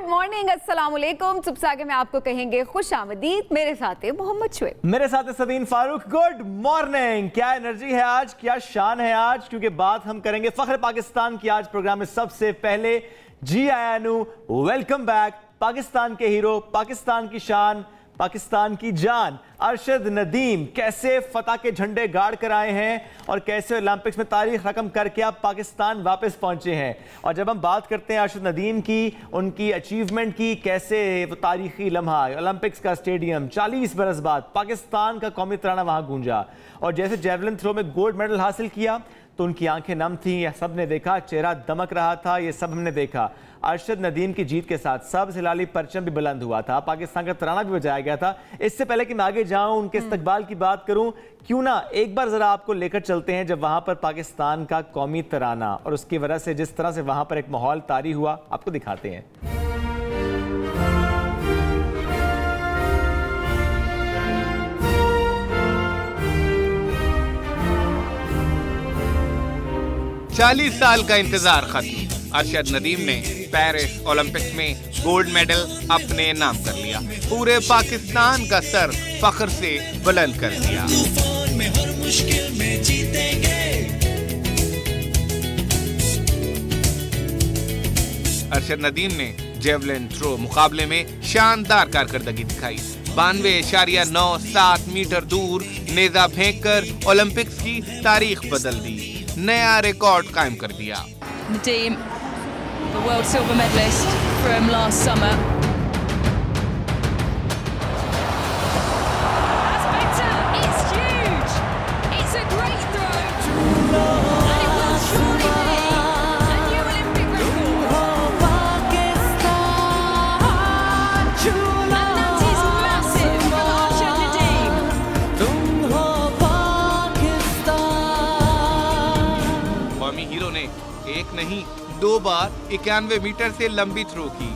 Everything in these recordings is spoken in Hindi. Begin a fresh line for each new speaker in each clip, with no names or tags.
गुड मॉर्निंग, अस्सलाम वालेकुम। सुबह आगे में आपको कहेंगे खुश आमदीद। मेरे साथ है मोहम्मद शुएब,
मेरे साथ है सबीन फारूक। Good morning. क्या एनर्जी है आज, क्या शान है आज, क्योंकि बात हम करेंगे फख्र पाकिस्तान की आज प्रोग्राम में। सबसे पहले जी आयानू, वेलकम बैक। पाकिस्तान के हीरो, पाकिस्तान की शान, पाकिस्तान की जान अरशद नदीम कैसे फतह के झंडे गाड़ कर आए हैं और कैसे ओलंपिक्स में तारीख रकम करके आप पाकिस्तान वापस पहुंचे हैं। और जब हम बात करते हैं अरशद नदीम की, उनकी अचीवमेंट की, कैसे वो तारीखी लम्हा, ओलंपिक्स का स्टेडियम 40 बरस बाद पाकिस्तान का कौमी तराना वहां गूंजा, और जैसे जेवलिन थ्रो में गोल्ड मेडल हासिल किया तो उनकी आंखें नम थी, यह सब ने देखा, चेहरा दमक रहा था, ये सब हमने देखा। अरशद नदीम की जीत के साथ सब्ज़ हिलाली परचम भी बुलंद हुआ था, पाकिस्तान का तराना भी बजाया गया था। इससे पहले कि मैं आगे जाऊं, उनके इस्तकबाल की बात करूं, क्यों ना एक बार जरा आपको लेकर चलते हैं जब वहां पर पाकिस्तान का कौमी तराना और उसकी वजह से जिस तरह से वहां पर एक माहौल तारी हुआ, आपको दिखाते हैं।
चालीस साल का इंतजार खत्म। अरशद नदीम ने पेरिस ओलंपिक्स में गोल्ड मेडल अपने नाम कर लिया, पूरे पाकिस्तान का सर फख्र से बुलंद कर दिया। अरशद नदीम ने जेवलिन थ्रो मुकाबले में शानदार कारकर्दगी दिखाई। 92.97 मीटर दूर नेजा फेंककर ओलंपिक्स की तारीख बदल दी, नया रिकॉर्ड कायम कर दिया।
Nadeem, the world silver medalist from last summer. That's better. It's huge. It's a great throw, and it will surely be a new Olympic record. And that is massive for Arshad Nadeem.
कौमी हीरो ने एक नहीं 2 बार 91 मीटर से लंबी थ्रो की,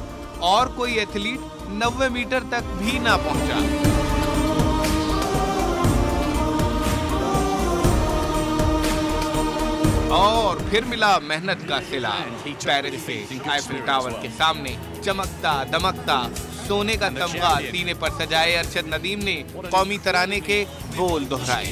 और कोई एथलीट 90 मीटर तक भी ना पहुंचा। और फिर मिला मेहनत का सिला। पेरिस से आईफिल टावर के सामने चमकता दमकता सोने का तमगा सीने पर सजाए अरशद नदीम ने कौमी तराने के बोल दोहराए।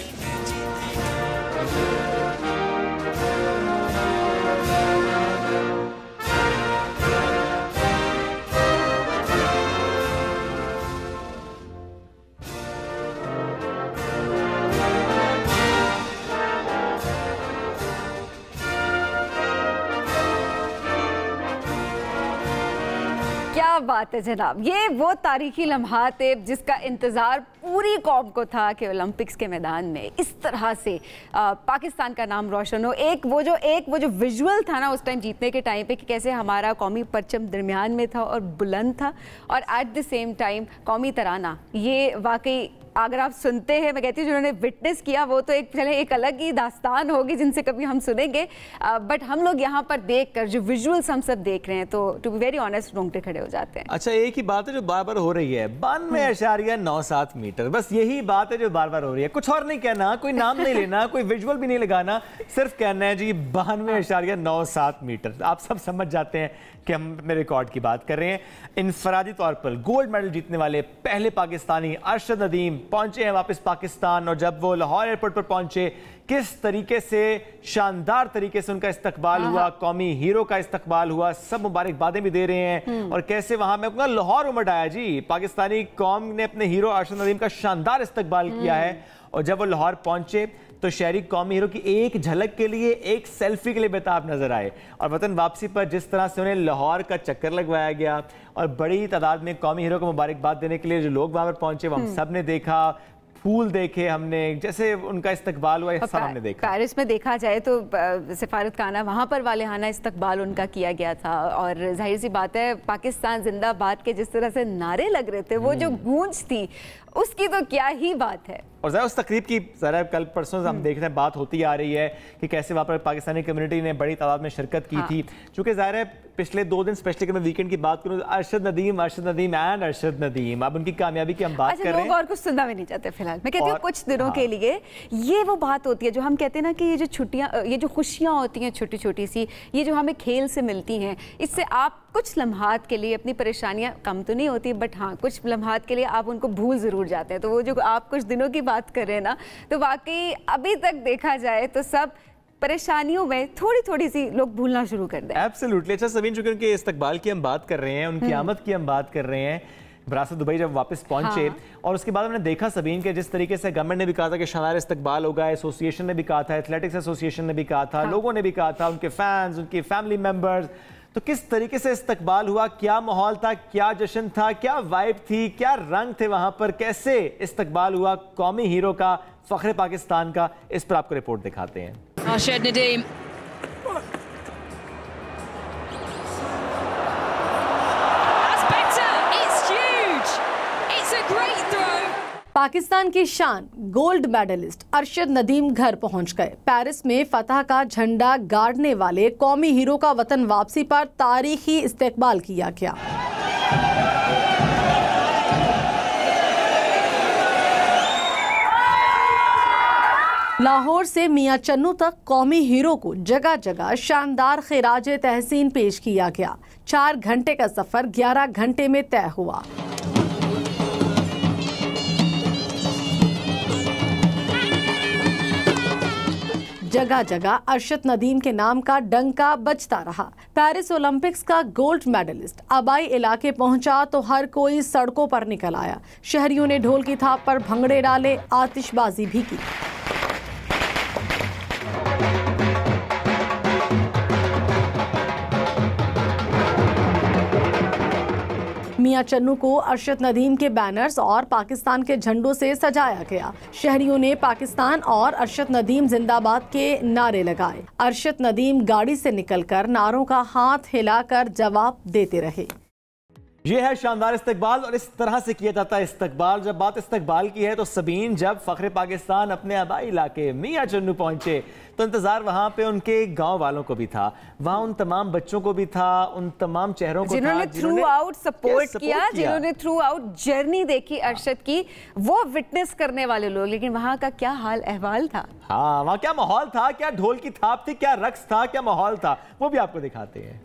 क्या बात है जनाब। ये वो तारीखी लम्हात है जिसका इंतज़ार पूरी कौम को था कि ओलंपिक्स के मैदान में इस तरह से पाकिस्तान का नाम रोशन हो। एक वो जो विजुअल था ना उस टाइम जीतने के टाइम पे, कि कैसे हमारा कौमी परचम दरमियान में था और बुलंद था, और एट द सेम टाइम कौमी तराना, ये वाकई अगर आप सुनते हैं, मैं कहती हूँ जिन्होंने विटनेस किया वो तो एक अलग ही दास्तान होगी जिनसे कभी हम सुनेंगे। बट हम लोग यहाँ पर देखकर जो विजुअल्स हम सब देख रहे हैं तो टू बी वेरी ऑनेस्ट रोंगटे खड़े हो जाते हैं।
अच्छा, एक ही बात है जो बार बार हो रही है, 92.97 मीटर, बस यही बात है जो बार बार हो रही है। कुछ और नहीं कहना, कोई नाम नहीं लेना, कोई विजुअल भी नहीं लगाना, सिर्फ कहना है जी 92.97 मीटर। आप सब समझ जाते हैं कि हम अपने रिकॉर्ड की बात कर रहे हैं। इनफरादी तौर पर गोल्ड मेडल जीतने वाले पहले पाकिस्तानी अरशद नदीम पहुंचे हैं वापस पाकिस्तान, और जब वो लाहौर एयरपोर्ट पर पहुंचे, किस तरीके से शानदार तरीके से उनका इस्तकबाल हुआ, कौमी हीरो का इस्तकबाल हुआ, सब मुबारकबादें भी दे रहे हैं। और कैसे वहां मैं अपना लाहौर उमड़ आया जी, पाकिस्तानी कौम ने अपने हीरो अरशद नदीम का शानदार इस्तकबाल किया है। और जब वो लाहौर पहुंचे तो शहरी कौमी हीरो की एक झलक के लिए, एक सेल्फी के लिए बेताब नजर आए। और वतन वापसी पर जिस तरह से उन्हें लाहौर का चक्कर लगवाया गया और बड़ी तादाद में कौमी हीरो को मुबारकबाद देने के लिए जो लोग वहां पर पहुंचे, वो हम सब ने देखा, फूल देखे हमने, जैसे उनका इस्तकबाल हुआ, सब हमने देखा।
पेरिस में देखा जाए तो सफारत खाना वहाँ पर वालेहाना इस्तकबाल उनका किया गया था, और जाहिर सी बात है पाकिस्तान जिंदाबाद के जिस तरह से नारे लग रहे थे, वो जो गूंज थी उसकी तो क्या ही बात है।
और ज़रा उस तकरीब की ज़रा कल परसों से हम देख रहे हैं, बात होती आ रही है कि कैसे वहाँ पर पाकिस्तानी कम्युनिटी ने बड़ी तादाद में शिरकत की थी, चूँकि ज़ाहिर है पिछले 2 दिन स्पेशली मैं वीकेंड की बात करूं, अरशद नदीम एंड अरशद नदीम, अब उनकी कामयाबी की हम बात कर रहे हैं।
लोग और कुछ सुनना भी नहीं चाहते फिलहाल। मैं कहती हूँ कुछ दिनों के लिए ये वो बात होती है जो हम कहते हैं ना कि ये जो छुट्टियाँ, ये जो खुशियाँ होती हैं छोटी छोटी सी, ये जो हमें खेल से मिलती हैं, इससे आप कुछ लम्हात के लिए अपनी परेशानियां कम तो नहीं होती, बट हाँ कुछ लम्हात के लिए आप उनको भूल ज़रूर जाते हैं। तो वो जो आप कुछ दिनों की बात कर रहे हैं ना, तो वाकई अभी तक देखा जाए तो सब परेशानियों में थोड़ी थोड़ी सी लोग भूलना शुरू कर दें।
एब्सोल्युटली। अच्छा सबीन, चूंकि उनके इस्तकबाल की हम बात कर रहे हैं, उनकी आमद की हम बात कर रहे हैं, विरासत दुबई जब वापस पहुंचे, और उसके बाद हमने देखा सबीन के जिस तरीके से गवर्नमेंट ने भी कहा था कि शानदार इस्तकबाल होगा, एसोसिएशन ने भी कहा था, एथलेटिक्स एसोसिएशन ने भी कहा था, लोगों ने भी कहा था, उनके फैंस, उनके फैमिली मेंबर्स, तो किस तरीके से इस्तकबाल हुआ, क्या माहौल था, क्या जश्न था, क्या वाइब थी, क्या रंग थे वहां पर, कैसे इस्तकबाल हुआ कौमी हीरो का, फख्र पाकिस्तान का, इस पर आपको रिपोर्ट दिखाते हैं।
Arshad Nadeem. That's better. It's huge. It's a great throw.
Pakistan की शान गोल्ड मेडलिस्ट अरशद नदीम घर पहुंच गए। पेरिस में फतह का झंडा गाड़ने वाले कौमी हीरो का वतन वापसी पर तारीखी इस्तकबाल किया गया। लाहौर से मियां चन्नू तक कौमी हीरो को जगह जगह शानदार खिराज तहसीन पेश किया गया। 4 घंटे का सफर 11 घंटे में तय हुआ। जगह जगह अरशद नदीम के नाम का डंका बजता रहा। पेरिस ओलंपिक्स का गोल्ड मेडलिस्ट आबाई इलाके पहुंचा तो हर कोई सड़कों पर निकल आया। शहरियों ने ढोल की थाप पर भंगड़े डाले, आतिशबाजी भी की। मियां चन्नू को अरशद नदीम के बैनर्स और पाकिस्तान के झंडों से सजाया गया। शहरियों ने पाकिस्तान और अरशद नदीम जिंदाबाद के नारे लगाए। अरशद नदीम गाड़ी से निकलकर नारों का हाथ हिलाकर जवाब देते रहे।
ये है शानदार इस्तकबाल, और इस तरह से किया जाता है इस्तकबाल। जब बात इस्तकबाल की है तो सबीन, जब फख्र पाकिस्तान अपने आबाई इलाके मियां चन्नू पहुंचे तो इंतजार वहां पे उनके गांव वालों को भी था, वहां उन तमाम बच्चों को भी था, उन तमाम चेहरों को
जिन्होंने थ्रू आउट सपोर्ट किया, जिन्होंने थ्रू आउट जर्नी देखी अरशद की, वो विटनेस करने वाले लोग। लेकिन वहां का क्या हाल अहवाल था?
हाँ, वहां क्या माहौल था, क्या ढोल की थाप थी, क्या रक्स था, क्या माहौल था, वो भी आपको दिखाते हैं।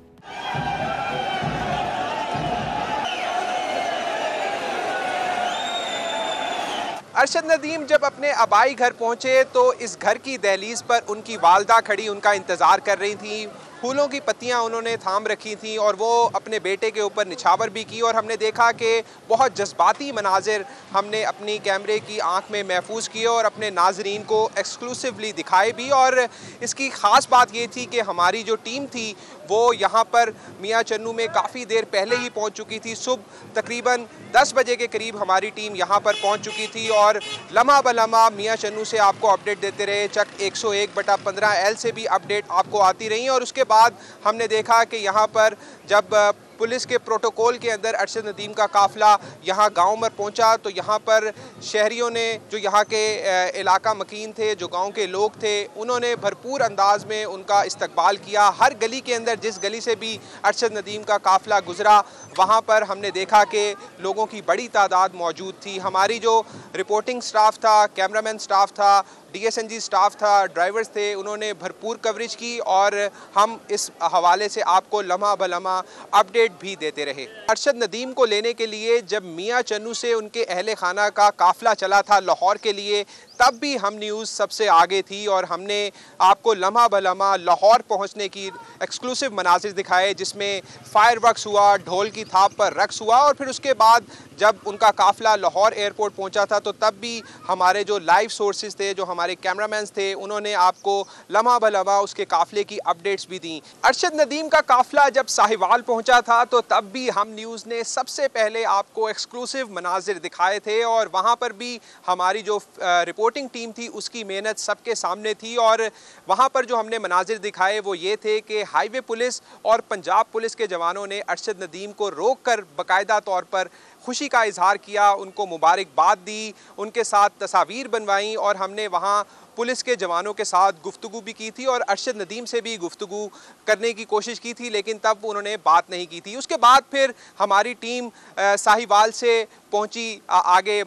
अरशद नदीम जब अपने आबाई घर पहुंचे तो इस घर की दहलीज पर उनकी वालदा खड़ी उनका इंतज़ार कर रही थी। फूलों की पत्तियां उन्होंने थाम रखी थी और वो अपने बेटे के ऊपर निछावर भी की, और हमने देखा कि बहुत जज्बाती मनाजिर हमने अपनी कैमरे की आंख में महफूज किए और अपने नाजरीन को एक्सक्लूसिवली दिखाए भी। और इसकी ख़ास बात ये थी कि हमारी जो टीम थी वो यहाँ पर मियां चन्नू में काफ़ी देर पहले ही पहुँच चुकी थी। सुबह तकरीबन 10 बजे के करीब हमारी टीम यहाँ पर पहुँच चुकी थी और लम्हा बलम्हा मियां चन्नू से आपको अपडेट देते रहे। चक 101/15L से भी अपडेट आपको आती रही, और उसके बाद हमने देखा कि यहाँ पर जब पुलिस के प्रोटोकॉल के अंदर अरशद नदीम का काफ़िला यहाँ गांव में पहुँचा तो यहाँ पर शहरियों ने, जो यहाँ के इलाका मकीन थे, जो गांव के लोग थे, उन्होंने भरपूर अंदाज में उनका इस्तकबाल किया। हर गली के अंदर, जिस गली से भी अरशद नदीम का काफ़िला गुजरा, वहाँ पर हमने देखा कि लोगों की बड़ी तादाद मौजूद थी। हमारी जो रिपोर्टिंग स्टाफ था, कैमरामैन स्टाफ था, DSNG स्टाफ था, ड्राइवर्स थे, उन्होंने भरपूर कवरेज की और हम इस हवाले से आपको लम्हा बलम्हा अपडेट भी देते रहे। अरशद नदीम को लेने के लिए जब मियां चन्नू से उनके अहले खाना का काफ़िला चला था लाहौर के लिए, तब भी हम न्यूज़ सबसे आगे थी और हमने आपको लम्हा बलम्हा लाहौर पहुंचने की एक्सक्लूसिव मनाजिर दिखाए, जिसमें फायरवर्क्स हुआ, ढोल की थाप पर रक्स हुआ, और फिर उसके बाद जब उनका काफ़िला लाहौर एयरपोर्ट पहुंचा था तो तब भी हमारे जो लाइव सोर्सेज थे, जो हमारे कैमरामैन थे, उन्होंने आपको लम्हा बलम्हा उसके काफ़िले की अपडेट्स भी दी। अरशद नदीम का काफ़िला जब साहिवाल पहुंचा था तो तब भी हम न्यूज़ ने सबसे पहले आपको एक्सक्लूसिव मनाजिर दिखाए थे, और वहाँ पर भी हमारी जो रिपोर्टिंग टीम थी उसकी मेहनत सबके सामने थी। और वहाँ पर जो हमने मनाजिर दिखाए वो ये थे कि हाईवे पुलिस और पंजाब पुलिस के जवानों ने अरशद नदीम को रोक कर बाकायदा तौर पर खुशी का इजहार किया, उनको मुबारकबाद दी, उनके साथ तस्वीर बनवाई और हमने वहाँ पुलिस के जवानों के साथ गुफ्तगू भी की थी और अरशद नदीम से भी गुफ्तगू करने की कोशिश की थी, लेकिन तब उन्होंने बात नहीं की थी। उसके बाद फिर हमारी टीम साहिवाल से पहुंची आगे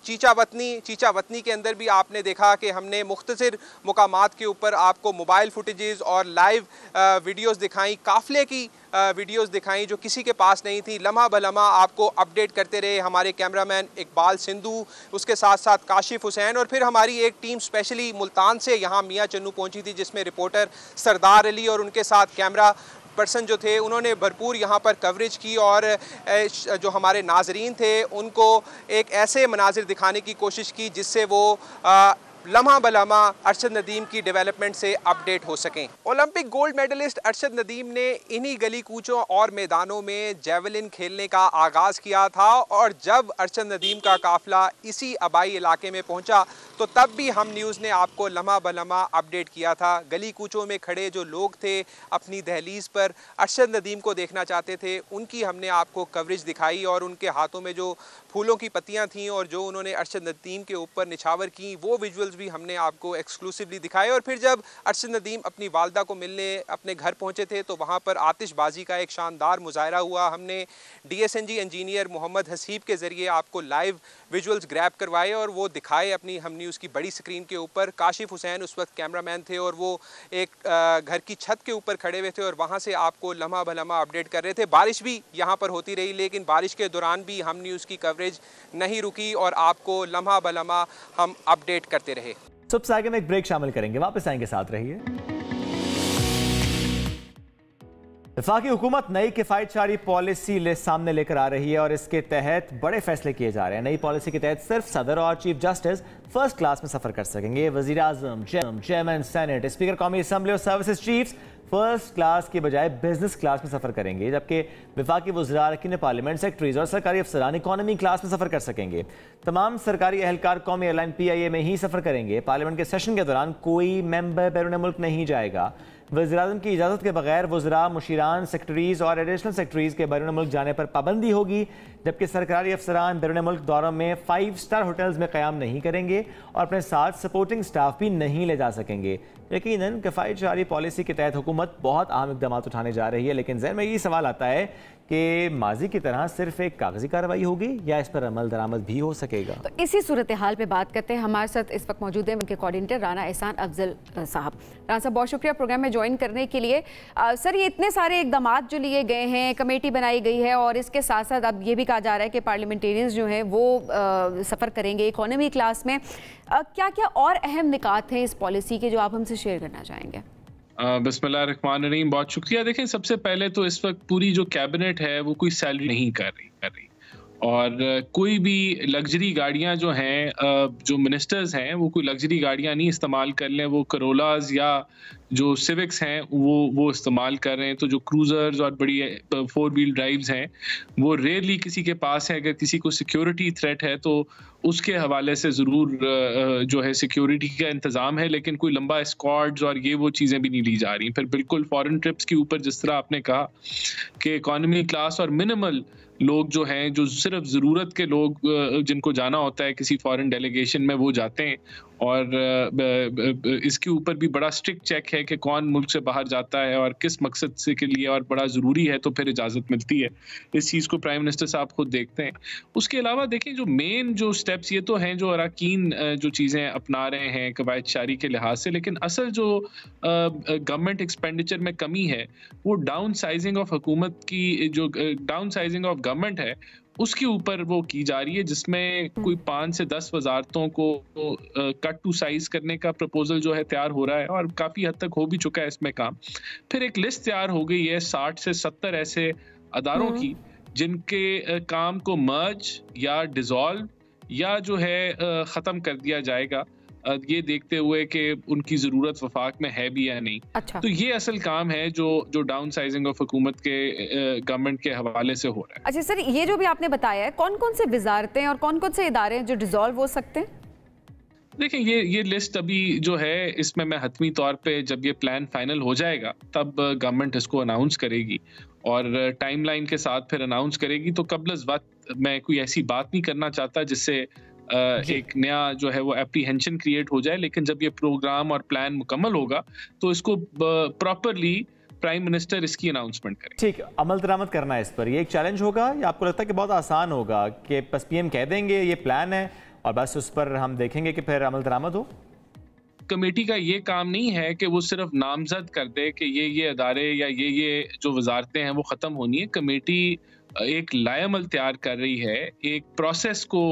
चीचा वतनी के अंदर भी आपने देखा कि हमने मुख्तसर मुकामात के ऊपर आपको मोबाइल फुटेजेस और लाइव वीडियोस दिखाई, काफ़िले की वीडियोस दिखाई जो किसी के पास नहीं थी। लम्हा बलम्हा आपको अपडेट करते रहे हमारे कैमरामैन इकबाल सिंधु, उसके साथ साथ काशिफ हुसैन, और फिर हमारी एक टीम स्पेशली मुल्तान से यहाँ मियाँ चन्नू पहुँची थी, जिसमें रिपोर्टर सरदार अली और उनके साथ कैमरा पर्सन जो थे उन्होंने भरपूर यहाँ पर कवरेज की और जो हमारे नाजरीन थे उनको एक ऐसे मनाजिर दिखाने की कोशिश की जिससे वो लम्हा बलम्हा अरशद नदीम की डेवलपमेंट से अपडेट हो सकें। Olympic gold medallist Arshad Nadeem ने इन्हीं गली कूचों और मैदानों में जेवलिन खेलने का आगाज़ किया था और जब अरशद नदीम का काफ़िला इसी आबाई इलाके में पहुंचा तो तब भी हम न्यूज़ ने आपको लम्हा बलम्हा अपडेट किया था। गली कूचों में खड़े जो लोग थे अपनी दहलीज पर अरशद नदीम को देखना चाहते थे, उनकी हमने आपको कवरेज दिखाई और उनके हाथों में जो फूलों की पत्तियां थीं और जो उन्होंने अरशद नदीम के ऊपर निछावर की, वो विजुअल्स भी हमने आपको एक्सक्लूसिवली दिखाए। और फिर जब अरशद नदीम अपनी वालदा को मिलने अपने घर पहुंचे थे तो वहां पर आतिशबाजी का एक शानदार मुजाहरा हुआ। हमने DSNG इंजीनियर मोहम्मद हसीब के ज़रिए आपको लाइव विजुअल्स ग्रैब करवाए और वो दिखाए अपनी हम न्यूज़ की बड़ी स्क्रीन के ऊपर। काशिफ हुसैन उस वक्त कैमरामैन थे और वो एक घर की छत के ऊपर खड़े हुए थे और वहाँ से आपको लम्हा बलम्हा अपडेट कर रहे थे। बारिश भी यहाँ पर होती रही, लेकिन बारिश के दौरान भी हम न्यूज़ की कवरेज नहीं रुकी और आपको लम्हा बलम्हा हम अपडेट करते रहे।
सबसे आगे में एक ब्रेक शामिल करेंगे, वापस आएंगे, साथ रहिए। वफाकी हुकूमत नई किफायतशारी पॉलिसी सामने लेकर आ रही है और इसके तहत बड़े फैसले किए जा रहे हैं। नई पॉलिसी के तहत सिर्फ सदर और चीफ जस्टिस फर्स्ट क्लास में सफर कर सकेंगे। वजीर आजम, चेयरमैन सेनेट, स्पीकर कौमी असम्बली और सर्विसेज चीफ्स फर्स्ट क्लास के बजाय बिजनेस क्लास में सफर करेंगे, जबकि वफाकी वज़रा, अरकान पार्लियामेंट, सेक्रेटरीज और सरकारी अफसरान इकॉनमी क्लास में सफर कर सकेंगे। तमाम सरकारी एहलकार कौमी एयरलाइन PIA में ही सफर करेंगे। पार्लियामेंट के सेशन के दौरान कोई मेंबर बैरून मुल्क नहीं जाएगा। वज़ीर-ए-आज़म की इजाज़त के बगैर वज़रा, मुशीरान, सेक्रेटरीज और एडिशनल सेक्रेटरीज के बैरून मुल्क जाने पर पाबंदी होगी, जबकि सरकारी अफसरान बैरून मुल्क दौरों में 5 स्टार होटल्स में क़याम नहीं करेंगे और अपने साथ सपोर्टिंग स्टाफ भी नहीं ले जा सकेंगे। यकीनन किफायतशारी पॉलिसी के तहत हुकूमत बहुत अहम इक़दाम उठाने जा रही है, लेकिन ज़हन में ये सवाल आता है कि माजी की तरह सिर्फ एक कागजी कार्रवाई होगी या इस पर अमल दरामद भी हो सकेगा।
तो इसी सूरत हाल पे बात करते हैं। हमारे साथ इस वक्त मौजूद हैं उनके कोऑर्डिनेटर राना एहसान अफजल साहब। राना साहब, बहुत शुक्रिया प्रोग्राम में ज्वाइन करने के लिए। सर, ये इतने सारे इकदाम जो लिए गए हैं, कमेटी बनाई गई है और इसके साथ साथ अब ये भी कहा जा रहा है कि पार्लियामेंटेरियंस जो हैं वो सफ़र करेंगे इकोनॉमी क्लास में। क्या क्या और अहम निकात हैं इस पॉलिसी के जो आप हमसे शेयर करना चाहेंगे?
बिस्मिल्लाहिर्रहमानिर्रहीम, बहुत शुक्रिया। देखें, सबसे पहले तो इस वक्त पूरी जो कैबिनेट है वो कोई सैलरी नहीं कर रही और कोई भी लग्जरी गाड़ियां जो हैं, जो मिनिस्टर्स हैं वो कोई लग्जरी गाड़ियां नहीं इस्तेमाल कर लें। वो करोलाज या जो सिविक्स हैं वो इस्तेमाल कर रहे हैं। तो जो क्रूज़र्स और बड़ी 4 व्हील ड्राइव्स हैं वो रेयरली किसी के पास है। अगर किसी को सिक्योरिटी थ्रेट है तो उसके हवाले से ज़रूर जो है सिक्योरिटी का इंतज़ाम है, लेकिन कोई लंबा स्क्वाड्स और ये वो चीज़ें भी नहीं ली जा रही। फिर बिल्कुल फॉरेन ट्रिप्स के ऊपर जिस तरह आपने कहा कि इकॉनमी क्लास और मिनिमल लोग जो हैं, जो सिर्फ ज़रूरत के लोग जिनको जाना होता है किसी फॉरेन डेलीगेशन में, वो जाते हैं। और इसके ऊपर भी बड़ा स्ट्रिक्ट चेक है कि कौन मुल्क से बाहर जाता है और किस मकसद से के लिए, और बड़ा ज़रूरी है तो फिर इजाज़त मिलती है। इस चीज़ को प्राइम मिनिस्टर साहब खुद देखते हैं। उसके अलावा देखें, जो मेन जो स्टेप्स ये तो हैं जो अरकान जो चीज़ें अपना रहे हैं किफायतशारी के लिहाज से, लेकिन असल जो गवर्नमेंट एक्सपेंडिचर में कमी है वो डाउन साइजिंग ऑफ हुकूमत की, जो डाउन साइजिंग ऑफ गवर्नमेंट है उसके ऊपर वो की जा रही है, जिसमें कोई 5 से 10 वजारतों को कट टू साइज करने का प्रपोजल जो है तैयार हो रहा है और काफ़ी हद तक हो भी चुका है इसमें काम। फिर एक लिस्ट तैयार हो गई है 60 से 70 ऐसे अदारों की जिनके काम को मर्ज या डिसॉल्व या जो है ख़त्म कर दिया जाएगा, ये देखते हुए कि उनकी ज़रूरत वफाक में है भी या नहीं।
अच्छा।
तो ये असल काम है जो डाउन साइजिंग ऑफ हुकूमत के गवर्नमेंट के हवाले से हो रहा है।
अच्छा सर, ये जो भी आपने बताया है, कौन कौन से वजारतें और कौन कौन से इदारे हैं जो डिसॉल्व हो सकते हैं?
देखें, ये लिस्ट अभी जो है इसमें मैं हतमी तौर पे जब ये प्लान फाइनल हो जाएगा तब गवर्नमेंट इसको अनाउंस करेगी और टाइमलाइन के साथ फिर अनाउंस करेगी। तो कबल वक्त मैं कोई ऐसी बात नहीं करना चाहता जिससे एक नया जो है वो एप्रीहेंशन क्रिएट हो जाए, लेकिन जब ये प्रोग्राम और प्लान मुकम्मल होगा तो इसको प्रॉपरली प्राइम मिनिस्टर इसकी अनाउंसमेंट करें।
ठीक, अमल दरामद करना है इस पर, ये एक चैलेंज होगा या आपको लगता है कि बहुत आसान होगा कि बस पीएम कह देंगे ये प्लान है और बस उस पर हम देखेंगे कि फिर अमल दरामद हो?
कमेटी का ये काम नहीं है कि वो सिर्फ नामजद कर दे कि ये अदारे या ये जो वजारतें हैं वो ख़त्म होनी है। कमेटी एक लाएअमल तैयार कर रही है, एक प्रोसेस को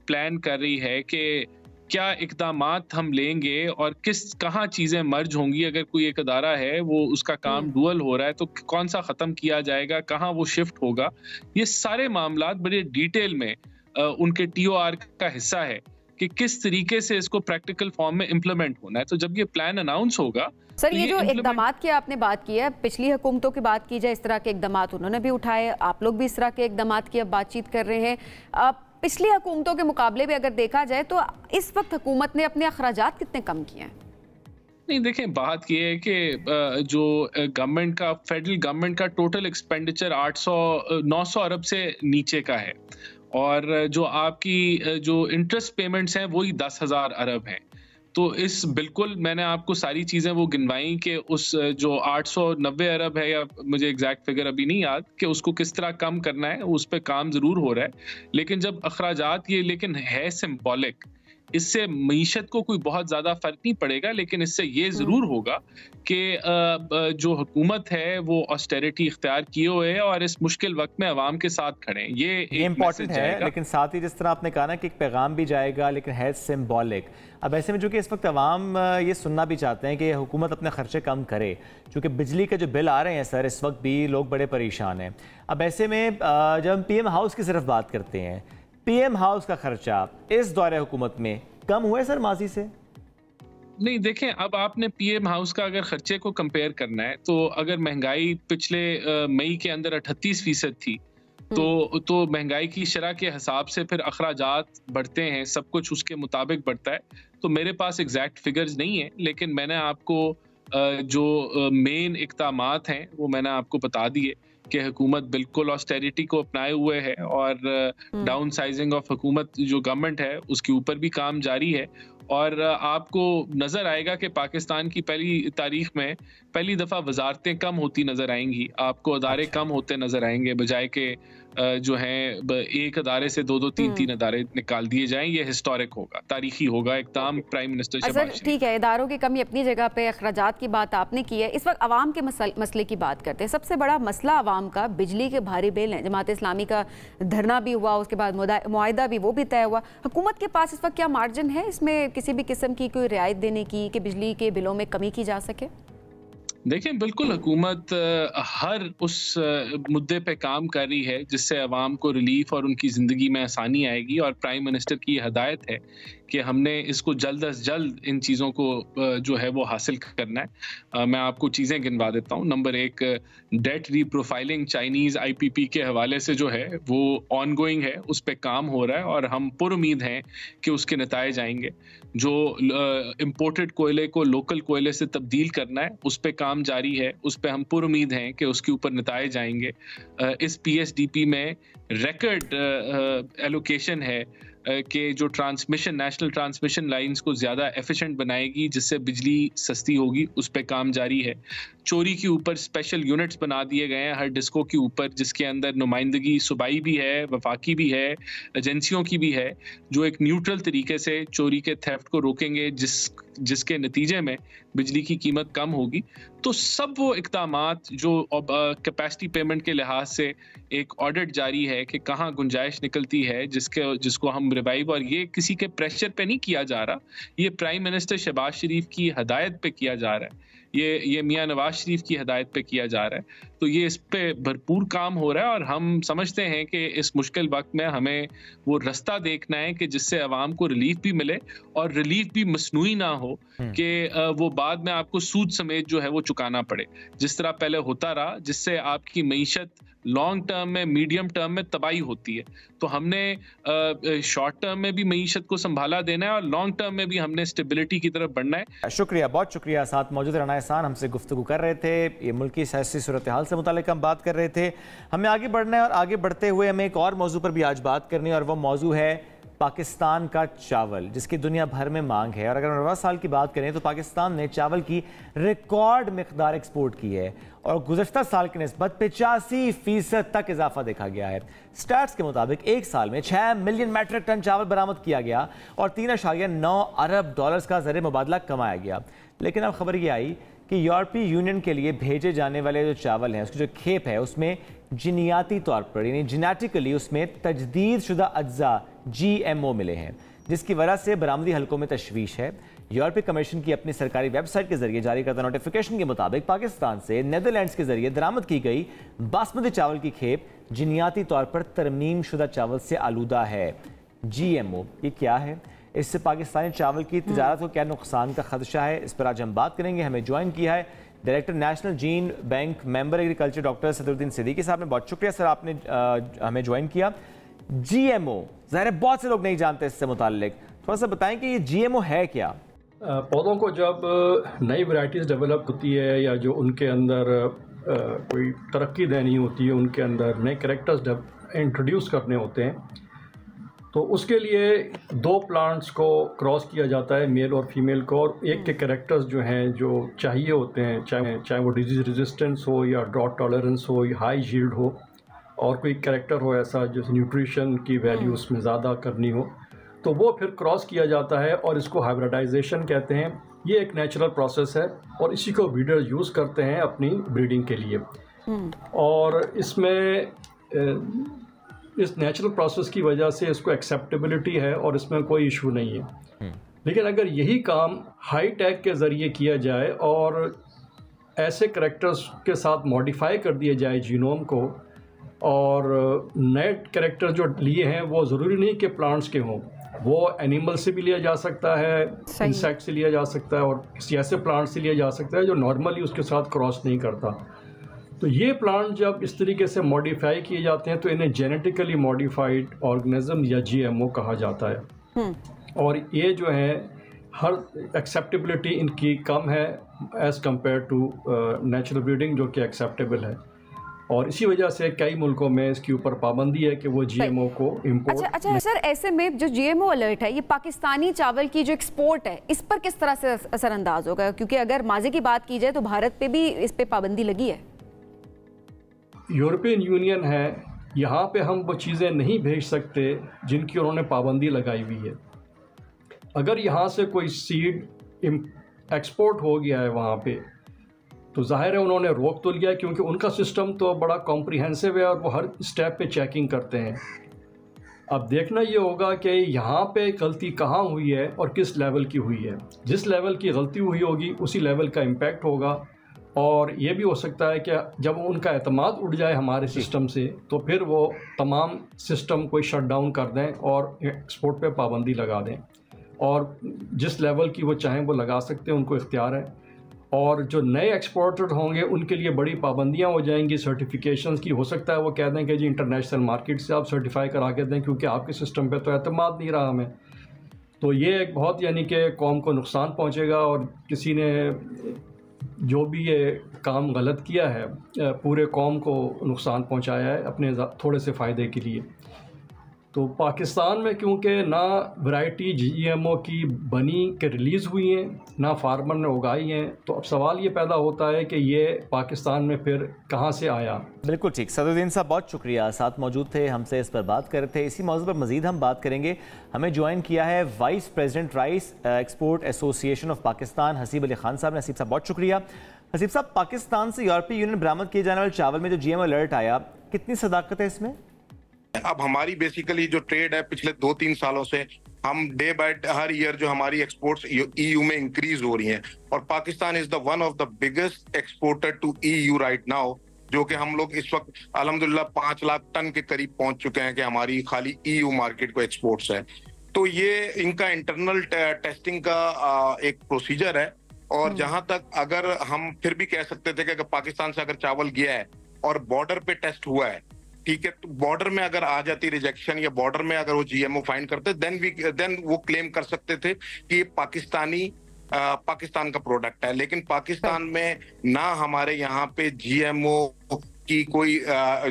प्लान कर रही है कि क्या इक़दामात हम लेंगे और कहाँ चीज़ें मर्ज होंगी। अगर कोई एक अदारा है वो उसका काम डुअल हो रहा है तो कौन सा ख़त्म किया जाएगा, कहाँ वो शिफ्ट होगा। ये सारे मामलात बड़े डिटेल में उनके TOR का हिस्सा है कि किस तरीके से इसको प्रैक्टिकल फॉर्म में इम्प्लीमेंट होना है। तो जब ये प्लान अनाउंस होगा
सर, ये जो इक़दामात की आपने बात की है, पिछली हुकूमतों की बात की जाए, इस तरह के इक़दामात उन्होंने भी उठाए, आप लोग भी इस तरह के इक़दामात की अब बातचीत कर रहे हैं। पिछली हुकूमतों के मुकाबले भी अगर देखा जाए तो इस वक्त हुकूमत ने अपने अखराजात कितने कम किए हैं?
नहीं, देखें, बात यह है कि जो गवर्नमेंट का, फेडरल गवर्नमेंट का टोटल एक्सपेंडिचर 900 अरब से नीचे का है और जो आपकी जो इंटरेस्ट पेमेंट्स हैं वही 10,000 अरब हैं। तो इस बिल्कुल मैंने आपको सारी चीज़ें वो गिनवाई कि उस जो 890 अरब है, या मुझे एग्जैक्ट फिगर अभी नहीं याद, कि उसको किस तरह कम करना है, उस पर काम ज़रूर हो रहा है। लेकिन जब अखराजात ये लेकिन है सिंबॉलिक, इससे मईशत को कोई बहुत ज़्यादा फ़र्क नहीं पड़ेगा, लेकिन इससे ये ज़रूर होगा कि जो हुकूमत है वो ऑस्टेरिटी इख्तियार किए हुए है और इस मुश्किल वक्त में अवाम के साथ खड़े हैं। ये
इम्पोर्टेंट है, लेकिन साथ ही जिस तरह आपने कहा ना कि एक पैगाम भी जाएगा, लेकिन है सिंबॉलिक। अब ऐसे में जो कि इस वक्त अवाम ये सुनना भी चाहते हैं कि हुकूमत अपने खर्चे कम करे, क्योंकि बिजली के जो बिल आ रहे हैं सर, इस वक्त भी लोग बड़े परेशान हैं। अब ऐसे में जब हम PM हाउस की सिर्फ बात करते हैं, PM हाउस का खर्चा इस दौरे हुकूमत में कम हुआ है सर माजी से?
नहीं, देखें, अब आपने PM हाउस का अगर खर्चे को कंपेयर करना है तो अगर महंगाई पिछले मई के अंदर 38% थी तो महंगाई की शरह के हिसाब से फिर अखराजात बढ़ते हैं, सब कुछ उसके मुताबिक बढ़ता है। तो मेरे पास एग्जैक्ट फिगर्स नहीं है, लेकिन मैंने आपको जो मेन इक़दामात हैं वो मैंने आपको बता दिए कि हुकूमत बिल्कुल ऑस्टेरिटी को अपनाए हुए है और डाउन साइजिंग ऑफ हुकूमत जो गवर्नमेंट है उसके ऊपर भी काम जारी है। और आपको नज़र आएगा कि पाकिस्तान की पहली तारीख में पहली दफ़ा वजारतें कम होती नज़र आएंगी, आपको अदारे कम होते नज़र आएंगे, बजाय के जो हैं एक अदारे से 2-2, 3-3 अदारे निकाल दिए जाएं। ये हिस्टोरिक होगा, तारीखी होगा इक़दाम प्राइम मिनिस्टर शहबाज शरीफ।
ठीक है, इदारों की कमी अपनी जगह पे, अखराजात की बात आपने की है। इस वक्त आवाम के मसले की बात करते हैं। सबसे बड़ा मसला आवाम का बिजली के भारी बिल है। जमात इस्लामी का धरना भी हुआ, उसके बाद मुआहिदा भी वो भी तय हुआ। हुकूमत के पास इस वक्त क्या मार्जिन है इसमें किसी भी किस्म की कोई रियायत देने की कि बिजली के बिलों में कमी की जा सके?
देखें, बिल्कुल हुकूमत हर उस मुद्दे पे काम कर रही है जिससे अवाम को रिलीफ और उनकी ज़िंदगी में आसानी आएगी, और प्राइम मिनिस्टर की हदायत है कि हमने इसको जल्द अज जल्द इन चीज़ों को जो है वो हासिल करना है। मैं आपको चीज़ें गिनवा देता हूँ। Number 1, date reprofiling Chinese IPP के हवाले से जो है वो ऑनगोइंग है, उस पर काम हो रहा है और हम पुरुमीद हैं कि उसके नताइज आएंगे। जो इम्पोर्टेड कोयले को लोकल कोयले से तब्दील करना है, उस पर काम जारी है, उस पर हम पुरुमीद हैं कि उसके ऊपर नताइज आएंगे। इस PSDP में रिकॉर्ड एलोकेशन है कि जो ट्रांसमिशन, नेशनल ट्रांसमिशन लाइंस को ज़्यादा एफिशिएंट बनाएगी जिससे बिजली सस्ती होगी, उस पर काम जारी है। चोरी के ऊपर स्पेशल यूनिट्स बना दिए गए हैं हर डिस्को के ऊपर, जिसके अंदर नुमाइंदगी सूबाई भी है, वफाकी भी है, एजेंसियों की भी है, जो एक न्यूट्रल तरीके से चोरी के थेफ्ट को रोकेंगे, जिसके नतीजे में बिजली की कीमत कम होगी। तो सब वो इक़दामात जो कैपेसिटी पेमेंट के लिहाज से एक ऑडिट जारी है कि कहाँ गुंजाइश निकलती है, जिसको हम रिवाइव, और ये किसी के प्रेशर पे नहीं किया जा रहा, ये प्राइम मिनिस्टर शहबाज शरीफ की हदायत पे किया जा रहा है, ये मियां नवाज शरीफ की हदायत पे किया जा रहा है। तो ये इस पे भरपूर काम हो रहा है और हम समझते हैं कि इस मुश्किल वक्त में हमें वो रास्ता देखना है कि जिससे अवाम को रिलीफ भी मिले और रिलीफ भी मसनूई ना हो कि वो बाद में आपको सूद समेत जो है वो चुकाना पड़े, जिस तरह पहले होता रहा, जिससे आपकी मईशत लॉन्ग टर्म में, मीडियम टर्म में तबाही होती है। तो हमने शॉर्ट टर्म में भी मईशत को संभाला देना है और लॉन्ग टर्म में भी हमने स्टेबिलिटी की तरफ बढ़ना है।
शुक्रिया, बहुत शुक्रिया। साथ मौजूद राना एहसान हमसे गुफ्तगू कर रहे थे, ये मुल्की सियासी सूरत हाल से मुतालिक हम बात कर रहे थे। हमें आगे बढ़ना है और आगे बढ़ते हुए हमें एक और मौजू पर भी आज बात करनी है और वो मौजू है पाकिस्तान का चावल, जिसकी दुनिया भर में मांग है। और अगर 9 साल की बात करें तो पाकिस्तान ने चावल की रिकॉर्ड मिकदार एक्सपोर्ट की है और गुज़श्ता साल की निस्बत 85% तक इजाफा देखा गया है। स्टैट्स के मुताबिक एक साल में 6 मिलियन मैट्रिक टन चावल बरामद किया गया और 3.9 अरब डॉलर्स का ज़र मुबादला कमाया गया। लेकिन अब खबर ये आई कि यूरोपीय यूनियन के लिए भेजे जाने वाले जो चावल हैं, उसकी जो खेप है, उसमें जिनियाती तौर पर यानी जेनेटिकली उसमें तजदीद शुदा अज्जा GMO मिले हैं, जिसकी वजह से बरामदी हलकों में तशवीश है। यूरोपीय कमीशन की अपनी सरकारी वेबसाइट के जरिए जारी करदा नोटिफिकेशन के मुताबिक पाकिस्तान से नेदरलैंड्स के जरिए दरामद की गई बासमती चावल की खेप जिनियाती तौर पर तरमीम शुदा चावल से आलूदा है। GMO ये क्या है, इससे पाकिस्तानी चावल की तिजारत को क्या नुकसान का खदशा है, इस पर आज हम बात करेंगे। हमें ज्वाइन किया है director national gene bank member agriculture doctor Sadruddin Siddiqui साहब ने। बहुत शुक्रिया सर, आपने हमें ज्वाइन किया। GMO ज़ाहिर है बहुत से लोग नहीं जानते इससे मुताल्लिक, थोड़ा सा बताएं कि ये GMO है क्या।
पौधों को जब नई वैरायटीज़ डेवलप होती है या जो उनके अंदर कोई तरक्की देनी होती है, उनके अंदर नए कैरेक्टर्स इंट्रोड्यूस करने होते हैं, तो उसके लिए 2 प्लांट्स को क्रॉस किया जाता है, मेल और फीमेल को, और एक के कैरेक्टर्स जो हैं जो चाहिए होते हैं, चाहे वो डिजीज़ रेजिस्टेंस हो या ड्रॉट टॉलरेंस हो या हाई यील्ड हो, और कोई कैरेक्टर हो ऐसा जैसे न्यूट्रिशन की वैल्यू उसमें ज़्यादा करनी हो, तो वो फिर क्रॉस किया जाता है और इसको हाइब्रिडाइजेशन कहते हैं। ये एक नेचुरल प्रोसेस है और इसी को ब्रीडर यूज़ करते हैं अपनी ब्रीडिंग के लिए। और इसमें इस नेचुरल प्रोसेस की वजह से इसको एक्सेप्टेबिलिटी है और इसमें कोई इशू नहीं है। लेकिन अगर यही काम हाई टेक के ज़रिए किया जाए और ऐसे करैक्टर्स के साथ मॉडिफाई कर दिए जाए जीनोम को, और नए कैरेक्टर जो लिए हैं वो ज़रूरी नहीं कि प्लांट्स के हों, वो एनिमल से भी लिया जा सकता है, इंसेक्ट से लिया जा सकता है और किसी ऐसे प्लांट से लिया जा सकता है जो नॉर्मली उसके साथ क्रॉस नहीं करता। तो ये प्लांट जब इस तरीके से मॉडिफाई किए जाते हैं तो इन्हें जेनेटिकली मॉडिफाइड ऑर्गेनिज्म या GMO कहा जाता है। और ये जो है हर एक्सेप्टेबिलिटी इनकी कम है as compare to natural breeding जो कि एक्सेप्टेबल है, और इसी वजह से कई मुल्कों में इसके ऊपर पाबंदी है कि वो GMO को इम्पोर्ट।
अच्छा सर, ऐसे में जो GMO अलर्ट है ये पाकिस्तानी चावल की जो एक्सपोर्ट है इस पर किस तरह से असरअंदाज होगा, क्योंकि अगर माजे की बात की जाए तो भारत पे भी इस पे पाबंदी लगी है।
यूरोपियन यूनियन है, यहाँ पे हम वो चीज़ें नहीं भेज सकते जिनकी उन्होंने पाबंदी लगाई हुई है। अगर यहाँ से कोई सीड एक्सपोर्ट हो गया है वहाँ पे, तो जाहिर है उन्होंने रोक तो लिया है, क्योंकि उनका सिस्टम तो बड़ा कॉम्प्रिहेंसिव है और वो हर स्टेप पे चेकिंग करते हैं। अब देखना ये होगा कि यहाँ पे गलती कहाँ हुई है और किस लेवल की हुई है। जिस लेवल की गलती हुई होगी उसी लेवल का इम्पैक्ट होगा, और ये भी हो सकता है कि जब उनका एतमाद उड़ जाए हमारे सिस्टम से तो फिर वो तमाम सिस्टम को शट डाउन कर दें और एक्सपोर्ट पे पाबंदी लगा दें, और जिस लेवल की वो चाहें वो लगा सकते हैं, उनको इख्तियार है। और जो नए एक्सपोर्टर होंगे उनके लिए बड़ी पाबंदियां हो जाएंगी सर्टिफिकेशंस की। हो सकता है वो कह दें कि जी इंटरनेशनल मार्केट से आप सर्टिफाई करा के दें, क्योंकि आपके सिस्टम पे तो एतमाद नहीं रहा हमें। तो ये एक बहुत यानी कि कौम को नुकसान पहुंचेगा, और किसी ने जो भी ये काम गलत किया है पूरे कौम को नुकसान पहुंचाया है अपने थोड़े से फ़ायदे के लिए। तो पाकिस्तान में क्योंकि ना वैरायटी GMO की बनी के रिलीज़ हुई हैं, ना फार्मर ने उगाई हैं, तो अब सवाल ये पैदा होता है कि ये पाकिस्तान में फिर कहाँ से आया।
बिल्कुल ठीक, सदरुद्दीन साहब बहुत शुक्रिया, साथ मौजूद थे, हमसे इस पर बात कर रहे थे। इसी मौजू पर मज़ीद हम बात करेंगे। हमें ज्वाइन किया है vice president rice export association of Pakistan Haseeb Ali Khan साहब ने। हसीब साहब बहुत शुक्रिया। हसीब साहब, पाकिस्तान से यूरोपीय यूनियन बरामद किए जाने वाले चावल में जो GMO अलर्ट आया, कितनी सदाकत है इसमें?
अब हमारी बेसिकली जो ट्रेड है पिछले 2-3 सालों से हम डे बाय हर ईयर जो हमारी एक्सपोर्ट्स EU में इंक्रीज हो रही हैं, और Pakistan is the one of the biggest exporter to EU right now, जो कि हम लोग इस वक्त अल्हम्दुलिल्लाह 5 लाख टन के करीब पहुंच चुके हैं कि हमारी खाली EU मार्केट को एक्सपोर्ट्स है। तो ये इनका इंटरनल टेस्टिंग का एक प्रोसीजर है, और जहां तक अगर हम फिर भी कह सकते थे कि अगर पाकिस्तान से अगर चावल गया है और बॉर्डर पे टेस्ट हुआ है, ठीक है, तो बॉर्डर में अगर आ जाती रिजेक्शन या बॉर्डर में अगर वो जीएमओ फाइंड करते देन वो क्लेम कर सकते थे कि ये पाकिस्तान का प्रोडक्ट है। लेकिन पाकिस्तान में ना हमारे यहाँ पे जीएमओ की कोई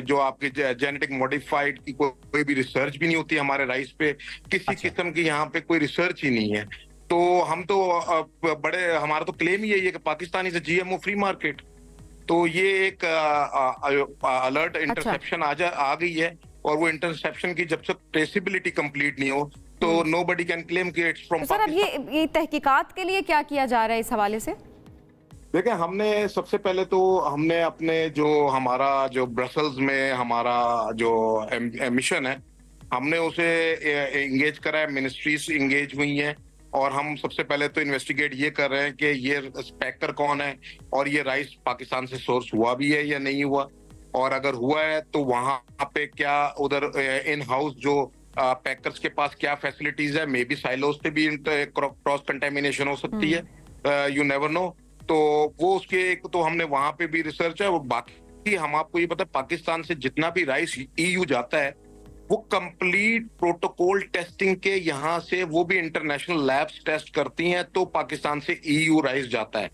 जो आपके जेनेटिक मॉडिफाइड की कोई भी रिसर्च भी नहीं होती हमारे राइस पे, किसी किस्म की यहाँ पे कोई रिसर्च ही नहीं है। तो हम तो हमारा तो क्लेम ही यही है कि Pakistan is a GMO free market. तो ये एक अलर्ट इंटरसेप्शन आ गई है, और वो इंटरसेप्शन की जब तक ट्रेसिबिलिटी कंप्लीट नहीं हो तो नोबडी कैन क्लेम कि इट्स फ्रॉम
पाकिस्तान। सर, अब ये तहकीकात के लिए क्या किया जा रहा है इस हवाले से?
देखिए, हमने सबसे पहले तो हमने अपने हमारा ब्रसल्स में हमारा जो मिशन है, हमने उसे एंगेज करा है, मिनिस्ट्रीज एंगेज हुई हैं, और हम सबसे पहले तो इन्वेस्टिगेट ये कर रहे हैं कि ये पैकर कौन है और ये राइस पाकिस्तान से सोर्स हुआ भी है या नहीं हुआ, और अगर हुआ है तो वहां पे क्या उधर इन हाउस जो पैकर्स के पास क्या फैसिलिटीज है, मे बी साइलोज से भी क्रॉस कंटेमिनेशन हो सकती है, यू नेवर नो। तो वो उसके एक तो हमने वहां पे भी रिसर्च है, और बाकी हम आपको ये पता है पाकिस्तान से जितना भी राइस ईयू जाता है वो कंप्लीट प्रोटोकॉल टेस्टिंग के यहाँ से, वो भी इंटरनेशनल लैब्स टेस्ट करती हैं, तो पाकिस्तान से ईयू राइस जाता है।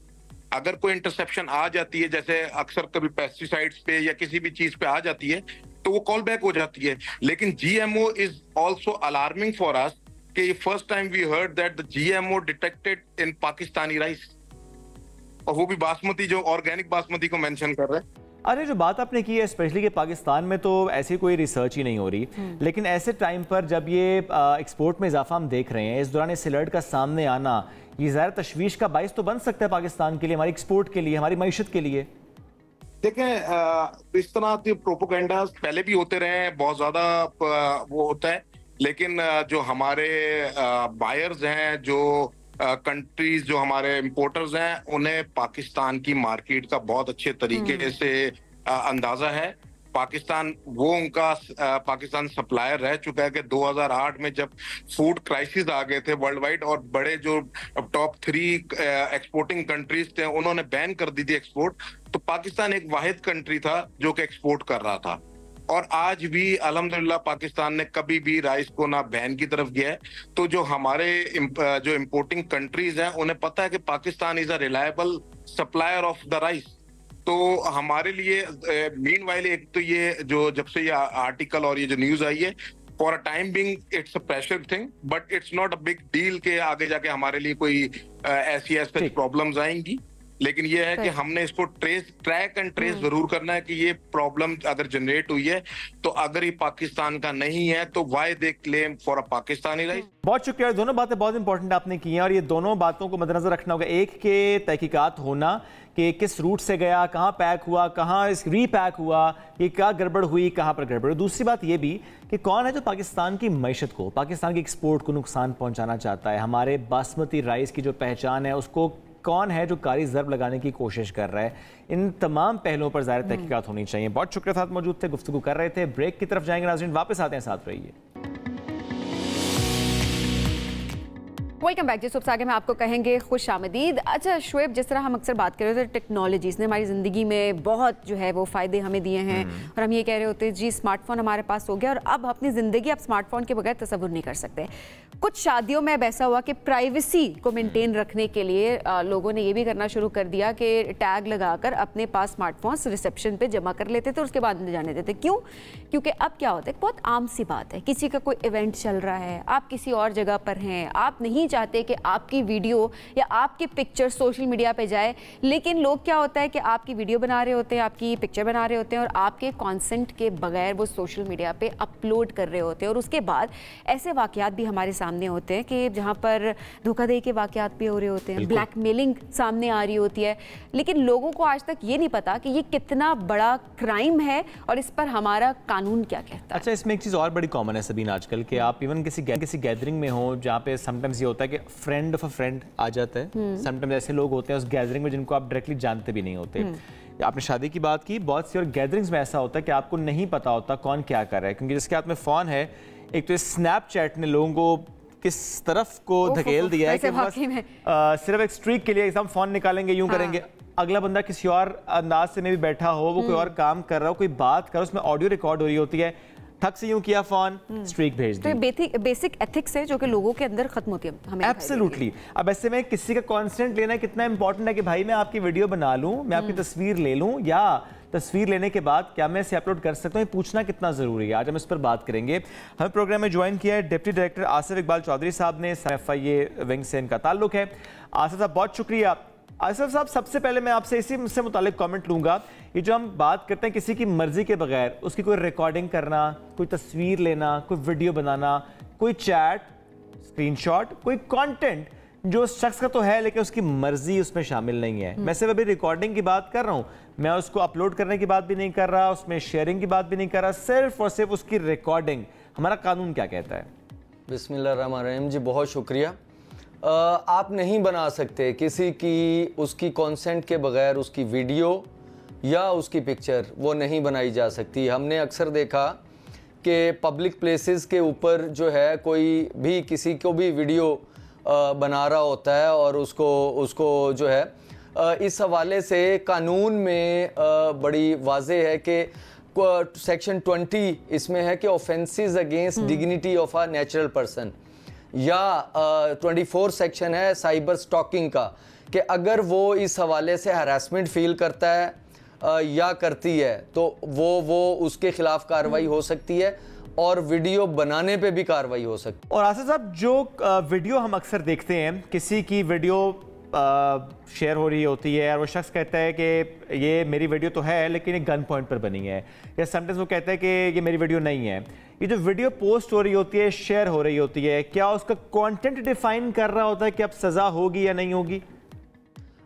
अगर कोई इंटरसेप्शन आ जाती है, जैसे अक्सर कभी पेस्टिसाइड्स पे या किसी भी चीज पे आ जाती है, तो वो कॉल बैक हो जाती है। लेकिन GMO is also alarming for us कि ये first time we heard that the GMO detected in Pakistani rice, और वो भी बासमती, जो ऑर्गेनिक बासमती को मेंशन कर रहे हैं।
अरे, जो बात आपने की है स्पेशली कि पाकिस्तान में तो ऐसी कोई रिसर्च ही नहीं हो रही, लेकिन ऐसे टाइम पर जब ये एक्सपोर्ट में इजाफा हम देख रहे हैं, इस दौरान इस अलर्ट का सामने आना ये ज़्यादा तशवीश का बाइस तो बन सकता है पाकिस्तान के लिए, हमारी एक्सपोर्ट के लिए, हमारी मईशत के लिए।
देखें, इस तरह के प्रोपोगेंडा पहले भी होते रहे हैं, बहुत ज्यादा वो होता है, लेकिन जो हमारे बायर्स हैं, जो कंट्रीज, जो हमारे इंपोर्टर्स हैं, उन्हें पाकिस्तान की मार्केट का बहुत अच्छे तरीके से अंदाजा है। पाकिस्तान पाकिस्तान सप्लायर रह चुका है कि 2008 में जब फूड क्राइसिस आ गए थे वर्ल्ड वाइड, और बड़े जो टॉप 3 एक्सपोर्टिंग कंट्रीज थे उन्होंने बैन कर दी थी एक्सपोर्ट, तो पाकिस्तान एक वाहिद कंट्री था जो कि एक्सपोर्ट कर रहा था। और आज भी अल्हम्दुलिल्लाह पाकिस्तान ने कभी भी राइस को ना बैन की तरफ गया है। तो जो हमारे जो इंपोर्टिंग कंट्रीज हैं उन्हें पता है कि Pakistan is a reliable supplier of the rice. तो हमारे लिए मीनवाइल एक तो ये जो जब से ये आर्टिकल और ये जो न्यूज आई है, for a time being it's a pressure thing, but it's not a big deal के आगे जाके हमारे लिए कोई ऐसी प्रॉब्लम्स आएंगी। लेकिन ये है कि हमने इसको ट्रैक एंड ट्रेस जरूर करना है कि ये प्रॉब्लम अगर जनरेट हुई है तो अगर ये पाकिस्तान का नहीं है तो why they claim for a Pakistani rice.
बहुत शुक्रिया, दोनों बातें बहुत इंपॉर्टेंट आपने की हैं, और ये दोनों बातों को मद्देनजर रखना होगा। एक के तहकीकात होना कि किस रूट से गया, कहाँ पैक हुआ, कहाँ रीपैक हुआ, ये क्या गड़बड़ हुई, कहाँ पर गड़बड़। दूसरी बात ये भी कि कौन है जो पाकिस्तान की मईशत को, पाकिस्तान की एक्सपोर्ट को नुकसान पहुंचाना चाहता है, हमारे बासमती राइस की जो पहचान है उसको कौन है जो कारी ज़र्ब लगाने की कोशिश कर रहा है। इन तमाम पहलुओं पर ज़ाहिर तहकीकात होनी चाहिए। बहुत शुक्रिया, साथ मौजूद थे, गुफ्तगू कर रहे थे। ब्रेक की तरफ जाएंगे नाज़रीन, वापस आते हैं, साथ रहिए।
Welcome back. जिस आगे में आपको कहेंगे खुश आमदीद। अच्छा शुएब, जिस तरह हम अक्सर बात कर रहे थे, टेक्नोलॉजीज़ ने हमारी ज़िंदगी में बहुत जो है वो फ़ायदे हमें दिए हैं, और हम ये कह रहे होते हैं जी स्मार्टफोन हमारे पास हो गया और अब अपनी ज़िंदगी आप स्मार्टफोन के बगैर तसव्वुर नहीं कर सकते। कुछ शादियों में अब ऐसा हुआ कि प्राइवेसी को मेंटेन रखने के लिए लोगों ने ये भी करना शुरू कर दिया कि टैग लगाकर अपने पास स्मार्टफोन्स रिसेप्शन पे जमा कर लेते थे और उसके बाद जाने देते। क्यों? क्योंकि अब क्या होता है, बहुत आम सी बात है, किसी का कोई इवेंट चल रहा है, आप किसी और जगह पर हैं, आप नहीं चाहते कि आपकी वीडियो या आपकी पिक्चर सोशल मीडिया पे जाए, लेकिन लोग क्या होता है कि आपकी वीडियो बना रहे होते हैं, आपकी पिक्चर बना रहे होते हैं और आपके कॉन्सेंट के बगैर वो सोशल मीडिया पे अपलोड कर रहे होते हैं। और उसके बाद ऐसे वाकयात भी हमारे सामने होते हैं कि जहाँ पर धोखाधड़ी के वाकयात भी हो रहे होते हैं, ब्लैकमेलिंग सामने आ रही होती है, लेकिन लोगों को आज तक ये नहीं पता कि ये कितना बड़ा क्राइम है और इस पर हमारा कानून क्या कहता है।
अच्छा, इसमें एक चीज़ और बड़ी कॉमन है सबीन आजकल, कि आप इवन किसी गैदरिंग में हो जहाँ पे समटाइम्स ये होता है कि फ्रेंड ऑफ अ फ्रेंड आ जाता है। समटाइम्स ऐसे लोग होते हैं उस गैदरिंग में जिनको आप डायरेक्टली जानते भी नहीं होते। आपने शादी की बात की, बहुत सी और गैदरिंग्स में ऐसा होता है कि आपको नहीं पता होता कौन क्या कर रहा है, क्योंकि जिसके हाथ में फ़ोन है, एक तो स्नैपचैट ने लोगों को किस तरफ को धकेल दिया है कि बस सिर्फ एक स्ट्रीक के लिए हम फ़ोन निकालेंगे, यूं करेंगे। अगला बंदा किसी और अंदाज से में भी बैठा हो, वो कोई और काम कर रहा हो, कोई बात कर रहा हो, उसमें ऑडियो रिकॉर्ड हो रही होती है, थक से यूं किया फोन, स्ट्रीक भेज दी।
तो बेसिक एथिक्स है जो कि लोगों के अंदर खत्म होती है हमें।
एब्सोल्युटली। अब ऐसे में किसी का कॉन्सेंट लेना कितना इंपॉर्टेंट है कि भाई मैं आपकी वीडियो बना लूं, मैं आपकी तस्वीर ले लूं, या तस्वीर लेने के बाद क्या मैं इसे अपलोड कर सकता हूं, ये पूछना कितना जरूरी है। आज हम इस पर बात करेंगे। हमें प्रोग्राम में ज्वाइन किया है डिप्टी डायरेक्टर आसिफ इकबाल चौधरी साहब ने, FIA विंग से इनका ताल्लुक है। आसिफ साहब बहुत शुक्रिया। आसिफ साहब सबसे पहले मैं आपसे इसी से मुतालिक कमेंट लूंगा, ये जो हम बात करते हैं किसी की मर्जी के बगैर उसकी कोई रिकॉर्डिंग करना, कोई तस्वीर लेना, कोई वीडियो बनाना, कोई चैट, स्क्रीनशॉट, कोई कंटेंट जो शख्स का तो है लेकिन उसकी मर्जी उसमें शामिल नहीं है। मैं सिर्फ अभी रिकॉर्डिंग की बात कर रहा हूँ, मैं उसको अपलोड करने की बात भी नहीं कर रहा, उसमें शेयरिंग की बात भी नहीं कर रहा, सिर्फ और सिर्फ उसकी रिकॉर्डिंग। हमारा कानून क्या कहता है?
बिस्मिल्लाहिर्रहमानिर्रहीम जी, बहुत शुक्रिया। आप नहीं बना सकते किसी की उसकी कंसेंट के बगैर उसकी वीडियो या उसकी पिक्चर वो नहीं बनाई जा सकती। हमने अक्सर देखा कि पब्लिक प्लेसेस के ऊपर जो है कोई भी किसी को भी वीडियो बना रहा होता है और उसको जो है इस हवाले से कानून में बड़ी वाज़ेह है कि सेक्शन 20 इसमें है कि offences against dignity of a natural person, या 24 सेक्शन है साइबर स्टॉकिंग का, कि अगर वो इस हवाले से हरासमेंट फील करता है या करती है तो वो उसके खिलाफ कार्रवाई हो सकती है और वीडियो बनाने पे भी कार्रवाई हो सकती है।
और आसिफ साहब जो वीडियो हम अक्सर देखते हैं, किसी की वीडियो शेयर हो रही होती है और वो शख्स कहता है कि ये मेरी वीडियो तो है लेकिन ये गन पॉइंट पर बनी है, या समटाइम्स वो कहता है कि ये मेरी वीडियो नहीं है। ये जो वीडियो पोस्ट हो रही होती है, शेयर हो रही होती है, क्या उसका कंटेंट डिफाइन कर रहा होता है कि अब सज़ा होगी या नहीं होगी?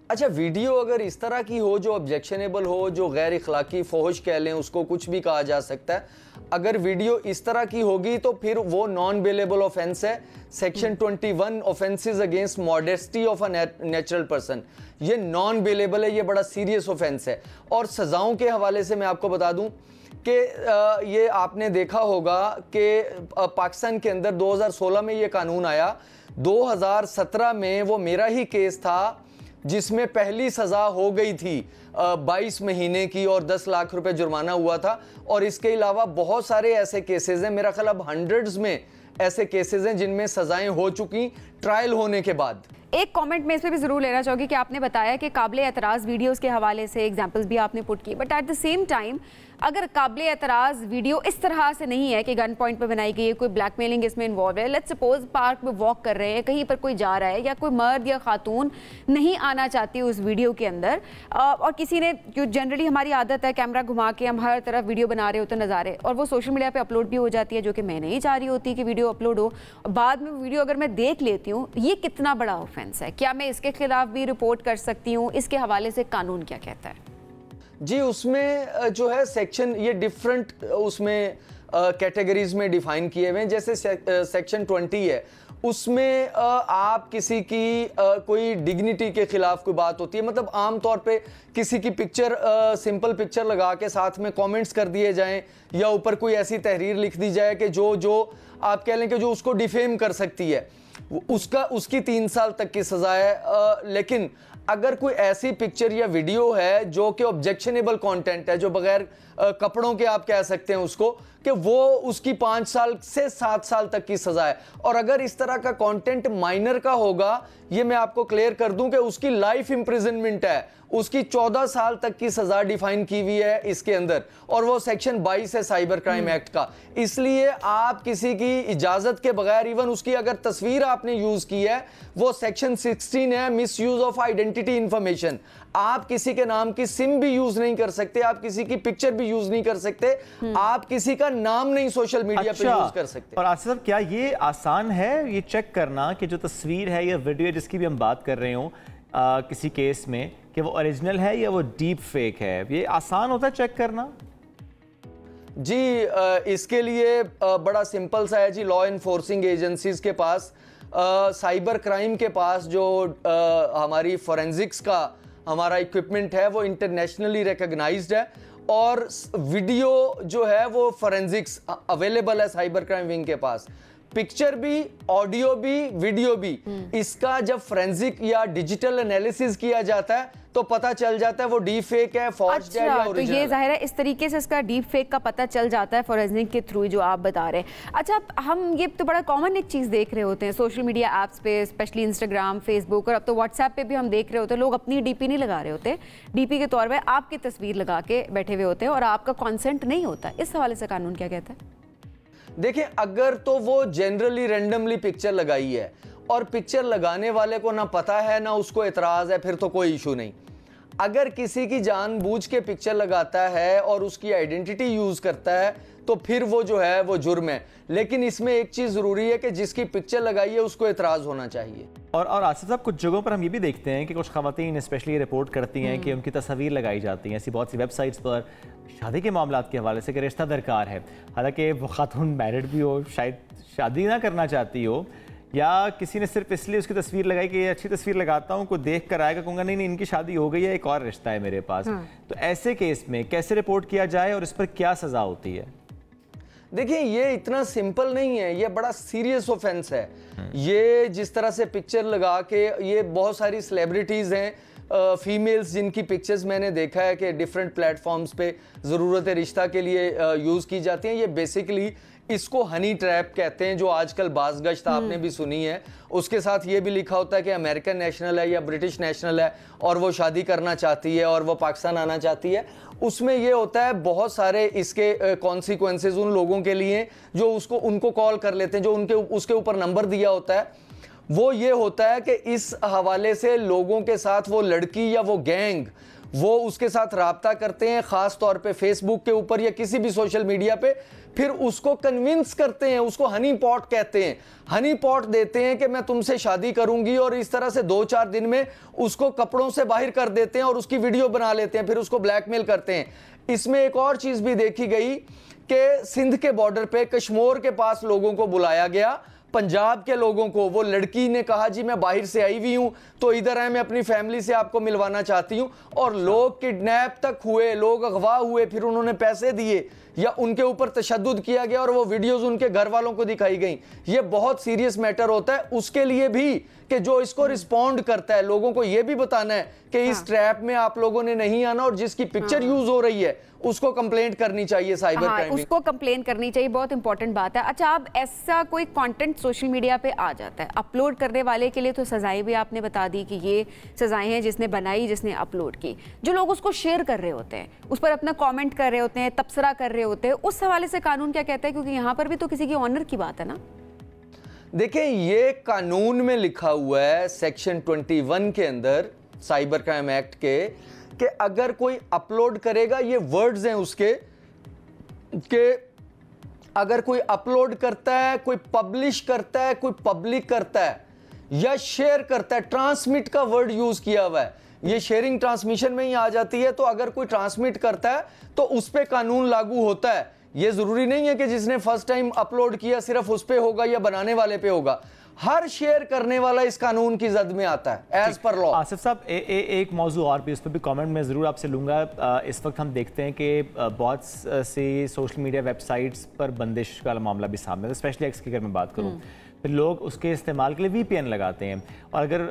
अच्छा, वीडियो अगर इस तरह की हो जो ऑब्जेक्शनेबल हो, जो गैर इखलाकी फोहश कह लें उसको, कुछ भी कहा जा सकता है। अगर वीडियो इस तरह की होगी तो फिर वो नॉन बेलेबल ऑफेंस है। Section 21 offences against modesty of a natural person, ये नॉन बेलेबल है, ये बड़ा सीरियस ऑफेंस है। और सजाओं के हवाले से मैं आपको बता दूं कि ये आपने देखा होगा कि पाकिस्तान के अंदर 2016 में ये कानून आया, 2017 में वो मेरा ही केस था जिसमें पहली सज़ा हो गई थी 22 महीने की और 10 लाख रुपए जुर्माना हुआ था। और इसके अलावा बहुत सारे ऐसे केसेस हैं, मेरा ख्याल अब हंड्रेड्स में ऐसे केसेस हैं जिनमें सजाएं हो चुकी ट्रायल होने के बाद।
एक कमेंट में इस पे भी जरूर लेना चाहूँगी कि आपने बताया कि काबिल एतराज़ वीडियोस के हवाले से एग्जांपल्स भी आपने पुट की, but at the same time अगर काबिल एतराज़ वीडियो इस तरह से नहीं है कि गन पॉइंट पे बनाई गई है, कोई ब्लैकमेलिंग इसमें इन्वॉल्व है, लेट्स सपोज पार्क में वॉक कर रहे हैं, कहीं पर कोई जा रहा है या कोई मर्द या खातून नहीं आना चाहती उस वीडियो के अंदर, और किसी ने, जो जनरली हमारी आदत है कैमरा घुमा के हम हर तरफ वीडियो बना रहे होते नज़ारे, और वो सोशल मीडिया पर अपलोड भी हो जाती है, जो कि मैं नहीं चाह रही होती कि वीडियो अपलोड हो, बाद में वीडियो अगर मैं देख लेती हूँ, ये कितना बड़ा ऑफेंस है? क्या मैं इसके खिलाफ भी रिपोर्ट कर सकती हूँ? इसके हवाले से कानून क्या कहता है?
जी, उसमें जो है सेक्शन ये डिफरेंट उसमें कैटेगरीज में डिफाइन किए हुए हैं। जैसे सेक्शन 20 है, उसमें आप किसी की कोई डिग्निटी के खिलाफ कोई बात होती है, मतलब आम तौर पे किसी की पिक्चर सिंपल पिक्चर लगा के साथ में कमेंट्स कर दिए जाएं या ऊपर कोई ऐसी तहरीर लिख दी जाए कि जो आप कह लें कि जो उसको डिफेम कर सकती है, उसकी 3 साल तक की सजा है। लेकिन अगर कोई ऐसी पिक्चर या वीडियो है जो कि ऑब्जेक्शनेबल कंटेंट है, जो बगैर कपड़ों के आप कह सकते हैं उसको, कि वो उसकी 5 साल से 7 साल तक की सजा है। और अगर इस तरह का कंटेंट माइनर का होगा, ये मैं आपको क्लियर कर दूं कि उसकी लाइफ इंप्रिजनमेंट है, उसकी 14 साल तक की सजा डिफाइन की हुई है इसके अंदर, और वो सेक्शन 22 है साइबर क्राइम एक्ट का। इसलिए आप किसी की इजाजत के बगैर, इवन उसकी अगर तस्वीर आपने यूज की है, वो सेक्शन 16 है miss use of identity information, आप किसी के नाम की सिम भी यूज नहीं कर सकते, आप किसी की पिक्चर भी यूज नहीं कर सकते, आप किसी का नाम नहीं सोशल मीडिया पे यूज कर सकते।
और आसिफ साहब, क्या ये आसान है ये चेक करना कि जो तस्वीर है या वीडियो जिसकी भी हम बात कर रहे हो किसी केस में, कि वो ओरिजिनल है या वो डीप फेक है? ये आसान होता है चेक करना?
जी, इसके लिए बड़ा सिंपल सा है जी। लॉ इन्फोर्सिंग एजेंसीज के पास, साइबर क्राइम के पास जो हमारी फोरेंसिक्स का हमारा इक्विपमेंट है वो इंटरनेशनली रिकॉग्नाइज्ड है, और वीडियो जो है वो फोरेंसिक्स अवेलेबल है साइबर क्राइम विंग के पास। पिक्चर भी, ऑडियो भी, वीडियो भी, इसका जब फोरेंसिक या डिजिटल एनालिसिस किया जाता है तो पता चल जाता है वो डीप फेक है, फॉर्ज्ड है या
तो
ओरिजिनल
ये जाहिर है इस तरीके से इसका डीप फेक का पता चल जाता है फोरेंसिक के थ्रू, जो आप बता रहे हैं। अच्छा, हम ये तो बड़ा कॉमन एक चीज़ देख रहे होते हैं सोशल मीडिया ऐप्स पे, स्पेशली इंस्टाग्राम, फेसबुक और अब तो व्हाट्सएप पे भी हम देख रहे होते हैं, लोग अपनी डीपी नहीं लगा रहे होते, डीपी के तौर पर आपकी तस्वीर लगा के बैठे हुए होते हैं और आपका कॉन्सेंट नहीं होता। इस हवाले से कानून क्या कहता है?
देखिए, अगर तो वो जनरली रैंडमली पिक्चर लगाई है और पिक्चर लगाने वाले को ना पता है ना उसको एतराज़ है, फिर तो कोई इशू नहीं। अगर किसी की जानबूझ के पिक्चर लगाता है और उसकी आइडेंटिटी यूज करता है तो फिर वो जो है वो जुर्म है। लेकिन इसमें एक चीज जरूरी है कि जिसकी पिक्चर लगाई है उसको एतराज होना चाहिए।
और आसिफ साहब, कुछ जगहों पर हम ये भी देखते हैं कि कुछ खवातीन स्पेशली रिपोर्ट करती हैं कि उनकी तस्वीर लगाई जाती हैं ऐसी बहुत सी वेबसाइट्स पर शादी के मामलात के हवाले से कि रिश्ता दरकार है, हालांकि वो खातून मैरिड भी हो, शायद शादी ना करना चाहती हो, या किसी ने सिर्फ इसलिए उसकी तस्वीर लगाई कि ये अच्छी तस्वीर लगाता हूँ, कोई देख कर आएगा, कहूँगा नहीं इनकी शादी हो गई है, एक और रिश्ता है मेरे पास। तो ऐसे केस में कैसे रिपोर्ट किया जाए और इस पर क्या सज़ा होती है?
देखिए, ये इतना सिंपल नहीं है, ये बड़ा सीरियस ऑफेंस है। ये जिस तरह से पिक्चर लगा के, ये बहुत सारी सेलिब्रिटीज़ हैं, फीमेल्स जिनकी पिक्चर्स मैंने देखा है कि डिफरेंट प्लेटफॉर्म्स पे ज़रूरत रिश्ता के लिए यूज़ की जाती हैं। ये बेसिकली इसको हनी ट्रैप कहते हैं, जो आजकल बाज़गश्त आपने भी सुनी है। उसके साथ ये भी लिखा होता है कि अमेरिकन नेशनल है या ब्रिटिश नेशनल है और वो शादी करना चाहती है और वो पाकिस्तान आना चाहती है। उसमें ये होता है बहुत सारे इसके कॉन्सिक्वेंसेज उन लोगों के लिए जो उनको कॉल कर लेते हैं, जो उसके ऊपर नंबर दिया होता है। वो ये होता है कि इस हवाले से लोगों के साथ वो लड़की या वो गैंग वो उसके साथ राब्ता करते हैं, ख़ास तौर पे फेसबुक के ऊपर या किसी भी सोशल मीडिया पे, फिर उसको कन्विंस करते हैं। उसको हनी पॉट कहते हैं। हनी पॉट देते हैं कि मैं तुमसे शादी करूंगी, और इस तरह से 2-4 दिन में उसको कपड़ों से बाहर कर देते हैं और उसकी वीडियो बना लेते हैं, फिर उसको ब्लैकमेल करते हैं। इसमें एक और चीज़ भी देखी गई कि सिंध के बॉर्डर पे कश्मीर के पास लोगों को बुलाया गया, पंजाब के लोगों को। वो लड़की ने कहा जी मैं बाहर से आई हुई हूं, तो इधर आए, मैं अपनी फैमिली से आपको मिलवाना चाहती हूं। और लोग किडनैप तक हुए, लोग अगवा हुए, फिर उन्होंने पैसे दिए या उनके ऊपर तशद्दुद किया गया और वो वीडियोस उनके घर वालों को दिखाई गई। ये बहुत सीरियस मैटर होता है। उसके लिए भी कि जो इसको रिस्पॉन्ड करता है, लोगों को यह भी बताना है कि इस ट्रैप में आप लोगों ने नहीं आना, और जिसकी पिक्चर यूज हो रही है उसको कंप्लेंट करनी चाहिए साइबर क्राइम में।
उसको कंप्लेंट करनी चाहिए, बहुत इंपॉर्टेंट बात है। अच्छा, अब ऐसा कोई कंटेंट सोशल मीडिया पे आ जाता है, अपलोड करने वाले के लिए तो सजाएं भी आपने बता दी कि ये सजाएं हैं जिसने बनाई, जिसने अपलोड की। जो लोग उसको शेयर कर रहे होते हैं, उस पर अपना कॉमेंट कर रहे होते हैं, तबसरा कर रहे होते हैं, उस हवाले से कानून क्या कहता है? क्योंकि यहाँ पर भी तो किसी की ऑनर की बात है ना।
देखिए, ये कानून में लिखा हुआ है सेक्शन 21 के अंदर साइबर क्राइम एक्ट के, कि अगर कोई अपलोड करेगा, ये वर्ड्स हैं उसके, कि अगर कोई अपलोड करता है, कोई पब्लिश करता है, कोई पब्लिक करता है या शेयर करता है, ट्रांसमिट का वर्ड यूज किया हुआ है, ये शेयरिंग ट्रांसमिशन में ही आ जाती है। तो अगर कोई ट्रांसमिट करता है तो उस पर कानून लागू होता है। ये जरूरी नहीं है कि जिसने फर्स्ट टाइम अपलोड किया सिर्फ उस पे होगा या बनाने वाले पे होगा। हर शेयर करने वाला इस कानून की जद में आता है एज पर लॉ।
आसिफ साहब, एक मौजू और भी, उस पर भी कमेंट में ज़रूर आपसे लूँगा। इस वक्त हम देखते हैं कि बहुत सी सोशल मीडिया वेबसाइट्स पर बंदिश का मामला भी सामने है, स्पेशली एक्स की अगर मैं बात करूँ, फिर लोग उसके इस्तेमाल के लिए VPN लगाते हैं। और अगर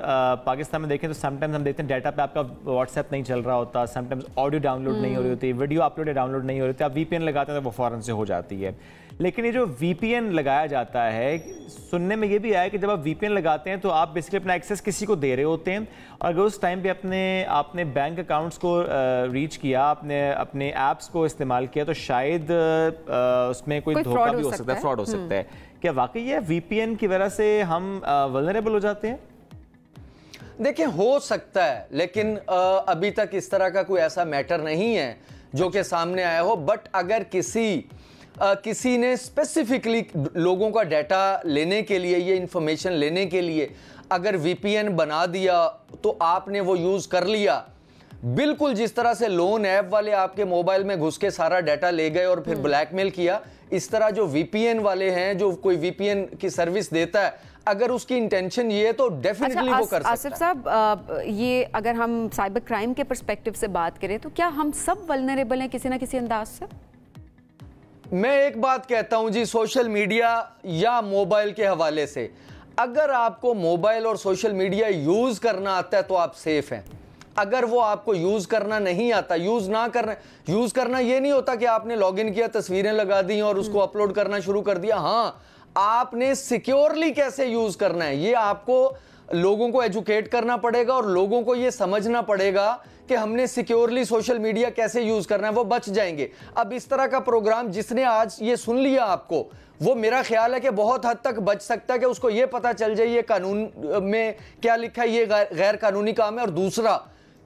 पाकिस्तान में देखें तो समटाइम्स हम देखते हैं डाटा पे आपका व्हाट्सएप नहीं चल रहा होता, समटाइम्स ऑडियो डाउनलोड नहीं हो रही होती, वीडियो अपलोड या डाउनलोड नहीं हो रही होती, आप VPN लगाते हैं तो वो फ़ौरन से हो जाती है। लेकिन ये जो VPN लगाया जाता है, सुनने में ये भी आया कि जब आप VPN लगाते हैं तो आप बेसिकली अपना एक्सेस किसी को दे रहे होते हैं, और अगर उस टाइम पे आपने बैंक अकाउंट्स को रीच किया, आपने अपने ऐप्स को इस्तेमाल किया, तो शायद उसमें कोई धोखा भी हो सकता है, फ्रॉड हो सकता है। क्या वाकई है VPN की वजह से हम वल्नरेबल हो जाते हैं?
देखिए, हो सकता है, लेकिन अभी तक इस तरह का कोई ऐसा मैटर नहीं है जो कि सामने आया हो। बट अगर किसी ने स्पेसिफिकली लोगों का डाटा लेने के लिए, ये इंफॉर्मेशन लेने के लिए अगर VPN बना दिया तो आपने वो यूज कर लिया, बिल्कुल जिस तरह से लोन ऐप वाले आपके मोबाइल में घुस के सारा डाटा ले गए और फिर ब्लैकमेल किया, इस तरह जो VPN वाले हैं, जो कोई VPN की सर्विस देता है, अगर उसकी इंटेंशन ये है तो डेफिनेटली वो कर सकता है।
आसिफ साहब, ये अगर हम साइबर क्राइम के पर्सपेक्टिव से बात करें तो क्या हम सब वल्नरेबल हैं किसी ना किसी अंदाज से?
मैं एक बात कहता हूं जी, सोशल मीडिया या मोबाइल के हवाले से, अगर आपको मोबाइल और सोशल मीडिया यूज करना आता है तो आप सेफ हैं। अगर वो आपको यूज करना नहीं आता, यूज करना ये नहीं होता कि आपने लॉगिन किया, तस्वीरें लगा दी और उसको अपलोड करना शुरू कर दिया। हाँ, आपने सिक्योरली कैसे यूज करना है, ये आपको लोगों को एजुकेट करना पड़ेगा और लोगों को ये समझना पड़ेगा कि हमने सिक्योरली सोशल मीडिया कैसे यूज करना है, वो बच जाएंगे। अब इस तरह का प्रोग्राम जिसने आज ये सुन लिया आपको, वो मेरा ख्याल है कि बहुत हद तक बच सकता है कि उसको ये पता चल जाए ये कानून में क्या लिखा है, ये गैर कानूनी काम है। और दूसरा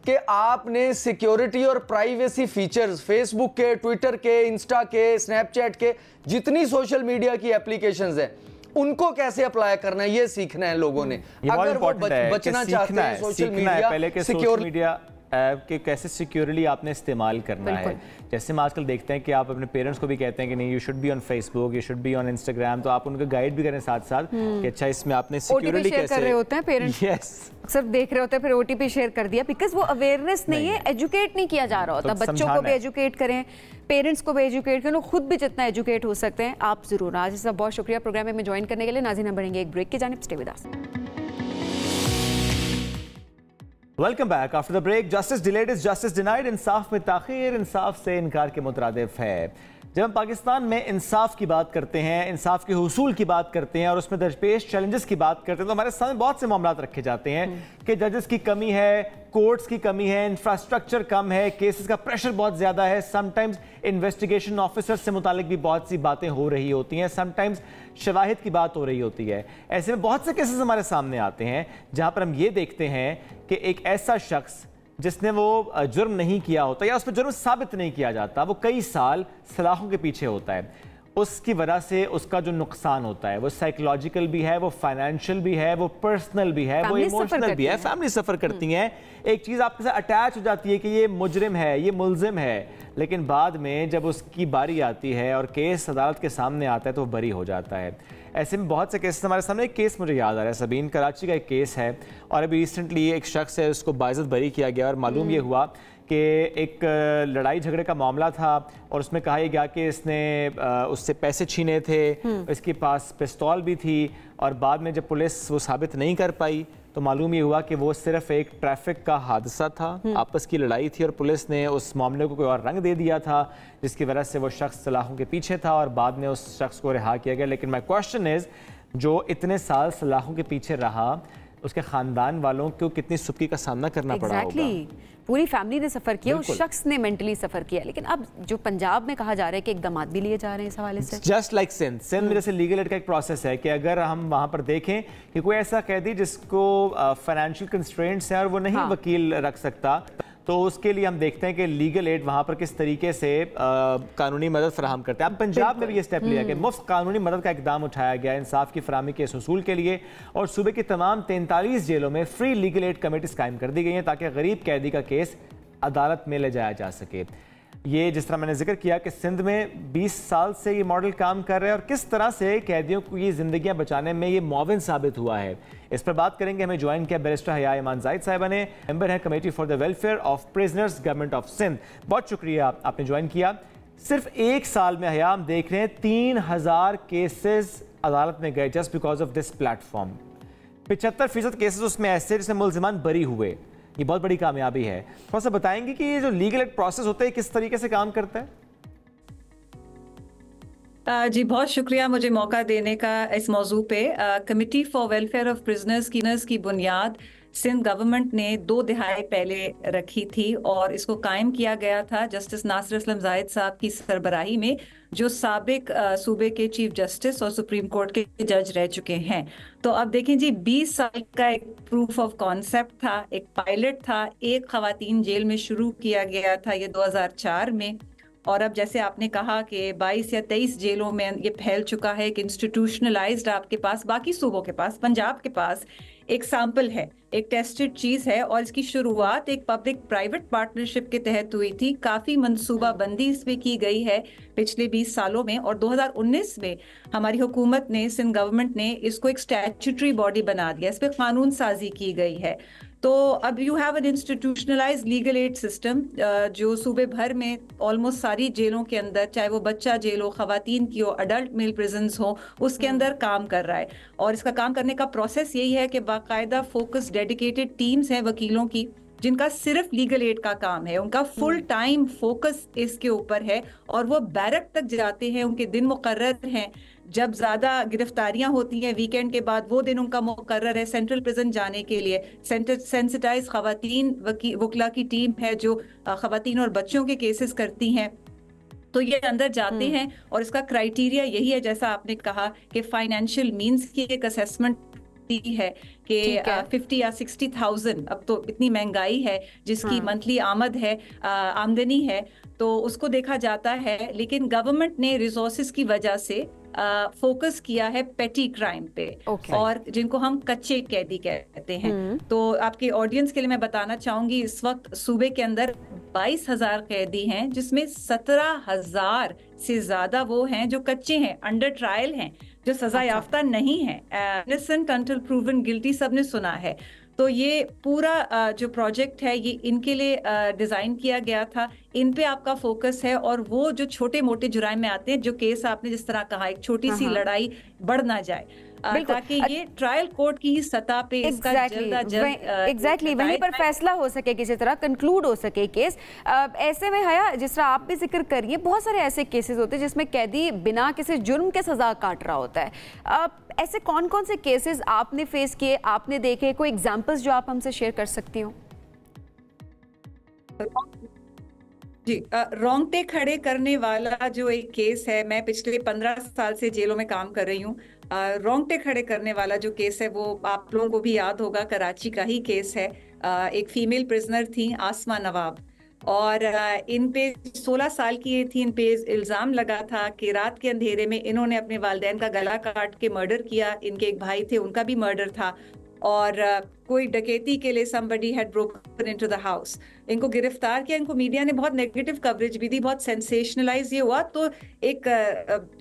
कि आपने सिक्योरिटी और प्राइवेसी फीचर्स फेसबुक के, ट्विटर के, इंस्टा के, स्नैपचैट के, जितनी सोशल मीडिया की एप्लीकेशंस हैं, उनको कैसे अप्लाई करना है ये सीखना है लोगों ने। अगर वो बचना चाहते हैं सोशल मीडिया
कि कैसे सिक्योरली आपने इस्तेमाल करना है। जैसे हम आजकल देखते हैं कि आप अपने पेरेंट्स को भी कहते हैं कि नहीं, you should be on Facebook, you should be on Instagram, तो आप उनको गाइड भी करें साथ साथ कि अच्छा इसमें आपने सिक्योरली कैसे
कर रहे होते हैं पेरेंट्स।
यस,
अक्सर देख रहे होते हैं, फिर ओटीपी शेयर कर दिया, बिकॉज वो अवेयरनेस नहीं है, एजुकेट नहीं किया जा रहा होता। बच्चों को भी एजुकेट करें, पेरेंट्स को भी एजुकेट करें, खुद भी जितना एजुकेट हो सकते हैं आप जरूर। आज सब बहुत शुक्रिया प्रोग्राम में ज्वाइन करने के लिए। नाज़रीन, हम बढ़ेंगे एक ब्रेक की जानिब, stay with us.
Welcome back after the break. Justice delayed is justice denied. इंसाफ में ताखीर इंसाफ से इनकार के मुतरादिफ है। जब हम पाकिस्तान में इंसाफ की बात करते हैं, इंसाफ के हुसूल की बात करते हैं और उसमें दरपेश चैलेंजेस की बात करते हैं, तो हमारे सामने बहुत से मामला रखे जाते हैं कि जजेस की कमी है, कोर्ट्स की कमी है, इंफ्रास्ट्रक्चर कम है, केसेस का प्रेशर बहुत ज़्यादा है, समटाइम्स इन्वेस्टिगेशन ऑफिसर से मुतालिक भी बहुत सी बातें हो रही होती हैं, समटाइम्स शवाहिद की बात हो रही होती है। ऐसे में बहुत से केसेस हमारे सामने आते हैं जहाँ पर हम ये देखते हैं कि एक ऐसा शख्स जिसने वो जुर्म नहीं किया होता या उस पर जुर्म साबित नहीं किया जाता, वो कई साल सलाखों के पीछे होता है। उसकी वजह से उसका जो नुकसान होता है वो साइकोलॉजिकल भी है, वो फाइनेंशियल भी है, वो पर्सनल भी है, वो इमोशनल भी है। फैमिली सफ़र करती हैं। एक चीज़ आपके साथ अटैच हो जाती है कि ये मुजरिम है, ये मुलजिम है, लेकिन बाद में जब उसकी बारी आती है और केस अदालत के सामने आता है तो वो बरी हो जाता है। ऐसे में बहुत से केसेस हमारे सामने। एक केस मुझे याद आ रहा है, सबीन, कराची का एक केस है और अभी रिसेंटली एक शख्स है, उसको बाइज्जत बरी किया गया और मालूम ये हुआ कि एक लड़ाई झगड़े का मामला था और उसमें कहा यह गया कि इसने उससे पैसे छीने थे, इसके पास पिस्तौल भी थी और बाद में जब पुलिस वो साबित नहीं कर पाई तो मालूम ये हुआ कि वो सिर्फ एक ट्रैफिक का हादसा था, आपस की लड़ाई थी और पुलिस ने उस मामले को कोई और रंग दे दिया था जिसकी वजह से वो शख्स सलाखों के पीछे था और बाद में उस शख्स को रिहा किया गया। लेकिन माय क्वेश्चन इज़, जो इतने साल सलाखों के पीछे रहा, उसके ख़ानदान वालों को कितनी सुबकी का सामना करना पड़ा होगा।
पूरी फैमिली ने सफ़र किया, उस शख्स ने मेंटली सफ़र किया। लेकिन अब जो पंजाब में कहा जा रहा है कि एक दामाद भी लिए जा रहे हैं इस हवाले से, जस्ट
लाइक सिंध में जैसे लीगल एड का एक प्रोसेस है कि अगर हम वहाँ पर देखें कि कोई ऐसा कैदी जिसको फाइनेंशियल कंस्ट्रेंट्स हैं और वो नहीं वकील रख सकता, तो उसके लिए हम देखते हैं कि लीगल एड वहाँ पर किस तरीके से कानूनी मदद फराहम करते हैं। अब पंजाब में भी ये स्टेप लिया गया, मुफ्त कानूनी मदद का इकदाम उठाया गया इंसाफ की फराहमी के हुसूल के लिए और सूबे की तमाम 43 जेलों में फ्री लीगल एड कमेटीज कायम कर दी गई हैं ताकि गरीब कैदी का केस अदालत में ले जाया जा सके। ये जिस तरह मैंने जिक्र किया कि सिंध में 20 साल से ये मॉडल काम कर रहे हैं और किस तरह से कैदियों को ये ज़िंदगियां बचाने में ये मुआविन साबित हुआ है, इस पर बात करेंगे। हमें ज्वाइन किया बैरिस्टर हया इमान जाहिद साहिबा ने, मेंबर है committee for the welfare of prisoners government of Sindh. बहुत शुक्रिया आपने ज्वाइन किया। सिर्फ एक साल में हया हम देख रहे हैं 3000 केसेस अदालत में गए just because of this platform. 75% cases उसमें ऐसे जिसमें मुलजिमान बरी हुए, ये बहुत बड़ी कामयाबी है। थोड़ा सा बताएंगे कि ये जो लीगल एड प्रोसेस होता है किस तरीके से काम करता है?
जी बहुत शुक्रिया मुझे मौका देने का इस मौजू पे। Committee for welfare of prisoners की बुनियाद सिंध गवर्नमेंट ने 2 दहाई पहले रखी थी और इसको कायम किया गया था जस्टिस नासिर असलम जाहिद साहब की सरबराही में, जो साबिक सूबे के चीफ जस्टिस और सुप्रीम कोर्ट के जज रह चुके हैं। तो अब देखें जी, 20 साल का एक प्रूफ ऑफ कॉन्सेप्ट था, एक पायलट था, एक खवातीन जेल में शुरू किया गया था ये 2004 में, और अब जैसे आपने कहा कि 22 या 23 जेलों में ये फैल चुका है कि इंस्टीट्यूशनलाइज्ड आपके पास, बाकी सूबों के पास, पंजाब के पास एक सैंपल है, एक टेस्टेड चीज़ है और इसकी शुरुआत एक पब्लिक प्राइवेट पार्टनरशिप के तहत हुई थी। काफ़ी मनसूबा बंदी इसमें की गई है पिछले 20 सालों में और 2019 में हमारी हुकूमत ने, सिंध गवर्नमेंट ने इसको एक स्टैट्यूटरी बॉडी बना दिया, इस पर कानून साजी की गई है। तो अब you have an institutionalise legal aid system जो सूबे भर में ऑलमोस्ट सारी जेलों के अंदर, चाहे वो बच्चा जेल हो, खवातीन की हो, अडल्ट मेल प्रिजन्स हो, उसके अंदर काम कर रहा है। और इसका काम करने का प्रोसेस यही है कि बाकायदा फोकस डेडिकेटेड टीम्स हैं वकीलों की, जिनका सिर्फ लीगल एड का काम है, उनका फुल टाइम फोकस इसके ऊपर है और वो बैरक तक जाते हैं, उनके दिन मुकर्रर हैं। जब ज्यादा गिरफ्तारियां होती हैं वीकेंड के बाद, वो दिन उनका मुकर्रर है सेंट्रल प्रिजन जाने के लिए। सेंसिटाइज खवातीन वकला की टीम है जो खवातीन और बच्चों के केसेस करती हैं, तो ये अंदर जाते हैं और इसका क्राइटेरिया यही है, जैसा आपने कहा कि फाइनेंशियल मींस की एक असेसमेंट है कि 50 या 60,000, अब तो इतनी महंगाई है, जिसकी मंथली आमद है, आमदनी है, तो उसको देखा जाता है। लेकिन गवर्नमेंट ने रिसोर्सेज की वजह से फोकस किया है पेटी क्राइम पे, और जिनको हम कच्चे कैदी कहते हैं। तो आपके ऑडियंस के लिए मैं बताना चाहूंगी, इस वक्त सूबे के अंदर 22,000 कैदी हैं, जिसमें 17,000 से ज्यादा वो हैं जो कच्चे हैं, अंडर ट्रायल हैं, जो सजा याफ्ता नहीं है। इनोसेंट अंटिल प्रूवन गिल्टी सबने सुना है। तो ये पूरा जो प्रोजेक्ट है ये इनके लिए डिजाइन किया गया था, इन पे आपका फोकस है। और वो जो छोटे मोटे जुराइम में आते हैं, जो केस आपने जिस तरह कहा, एक छोटी सी लड़ाई बढ़ ना जाए, ताकि ये ट्रायल कोर्ट की सतह पे इसका
एग्जैक्टली वहीं पर फैसला हो सके, किसी तरह कंक्लूड हो सके केस। ऐसे में हया, जिस तरह आप भी जिक्र करिए, बहुत सारे ऐसे केसेस होते हैं जिसमें कैदी बिना किसी जुर्म के सजा काट रहा होता है। ऐसे कौन कौन से केसेस आपने फेस किए, आपने देखे, कोई एग्जांपल्स जो आप हमसे शेयर कर सकती हो?
जी, रोंगटे खड़े करने वाला जो एक केस है, मैं पिछले 15 साल से जेलों में काम कर रही हूँ। रोंगटे खड़े करने वाला जो केस है वो आप लोगों को भी याद होगा, कराची का ही केस है। एक फीमेल प्रिजनर थी, आसमा नवाब, और इन पे 16 साल की ये थी। इन पे इल्जाम लगा था कि रात के अंधेरे में इन्होंने अपने वालिदैन का गला काट के मर्डर किया। इनके एक भाई थे, उनका भी मर्डर था। और कोई डकैती के लिए somebody had broken into the house, इनको गिरफ्तार किया। इनको मीडिया ने बहुत नेगेटिव कवरेज भी दी, बहुत सेंसेशनलाइज ये हुआ। तो एक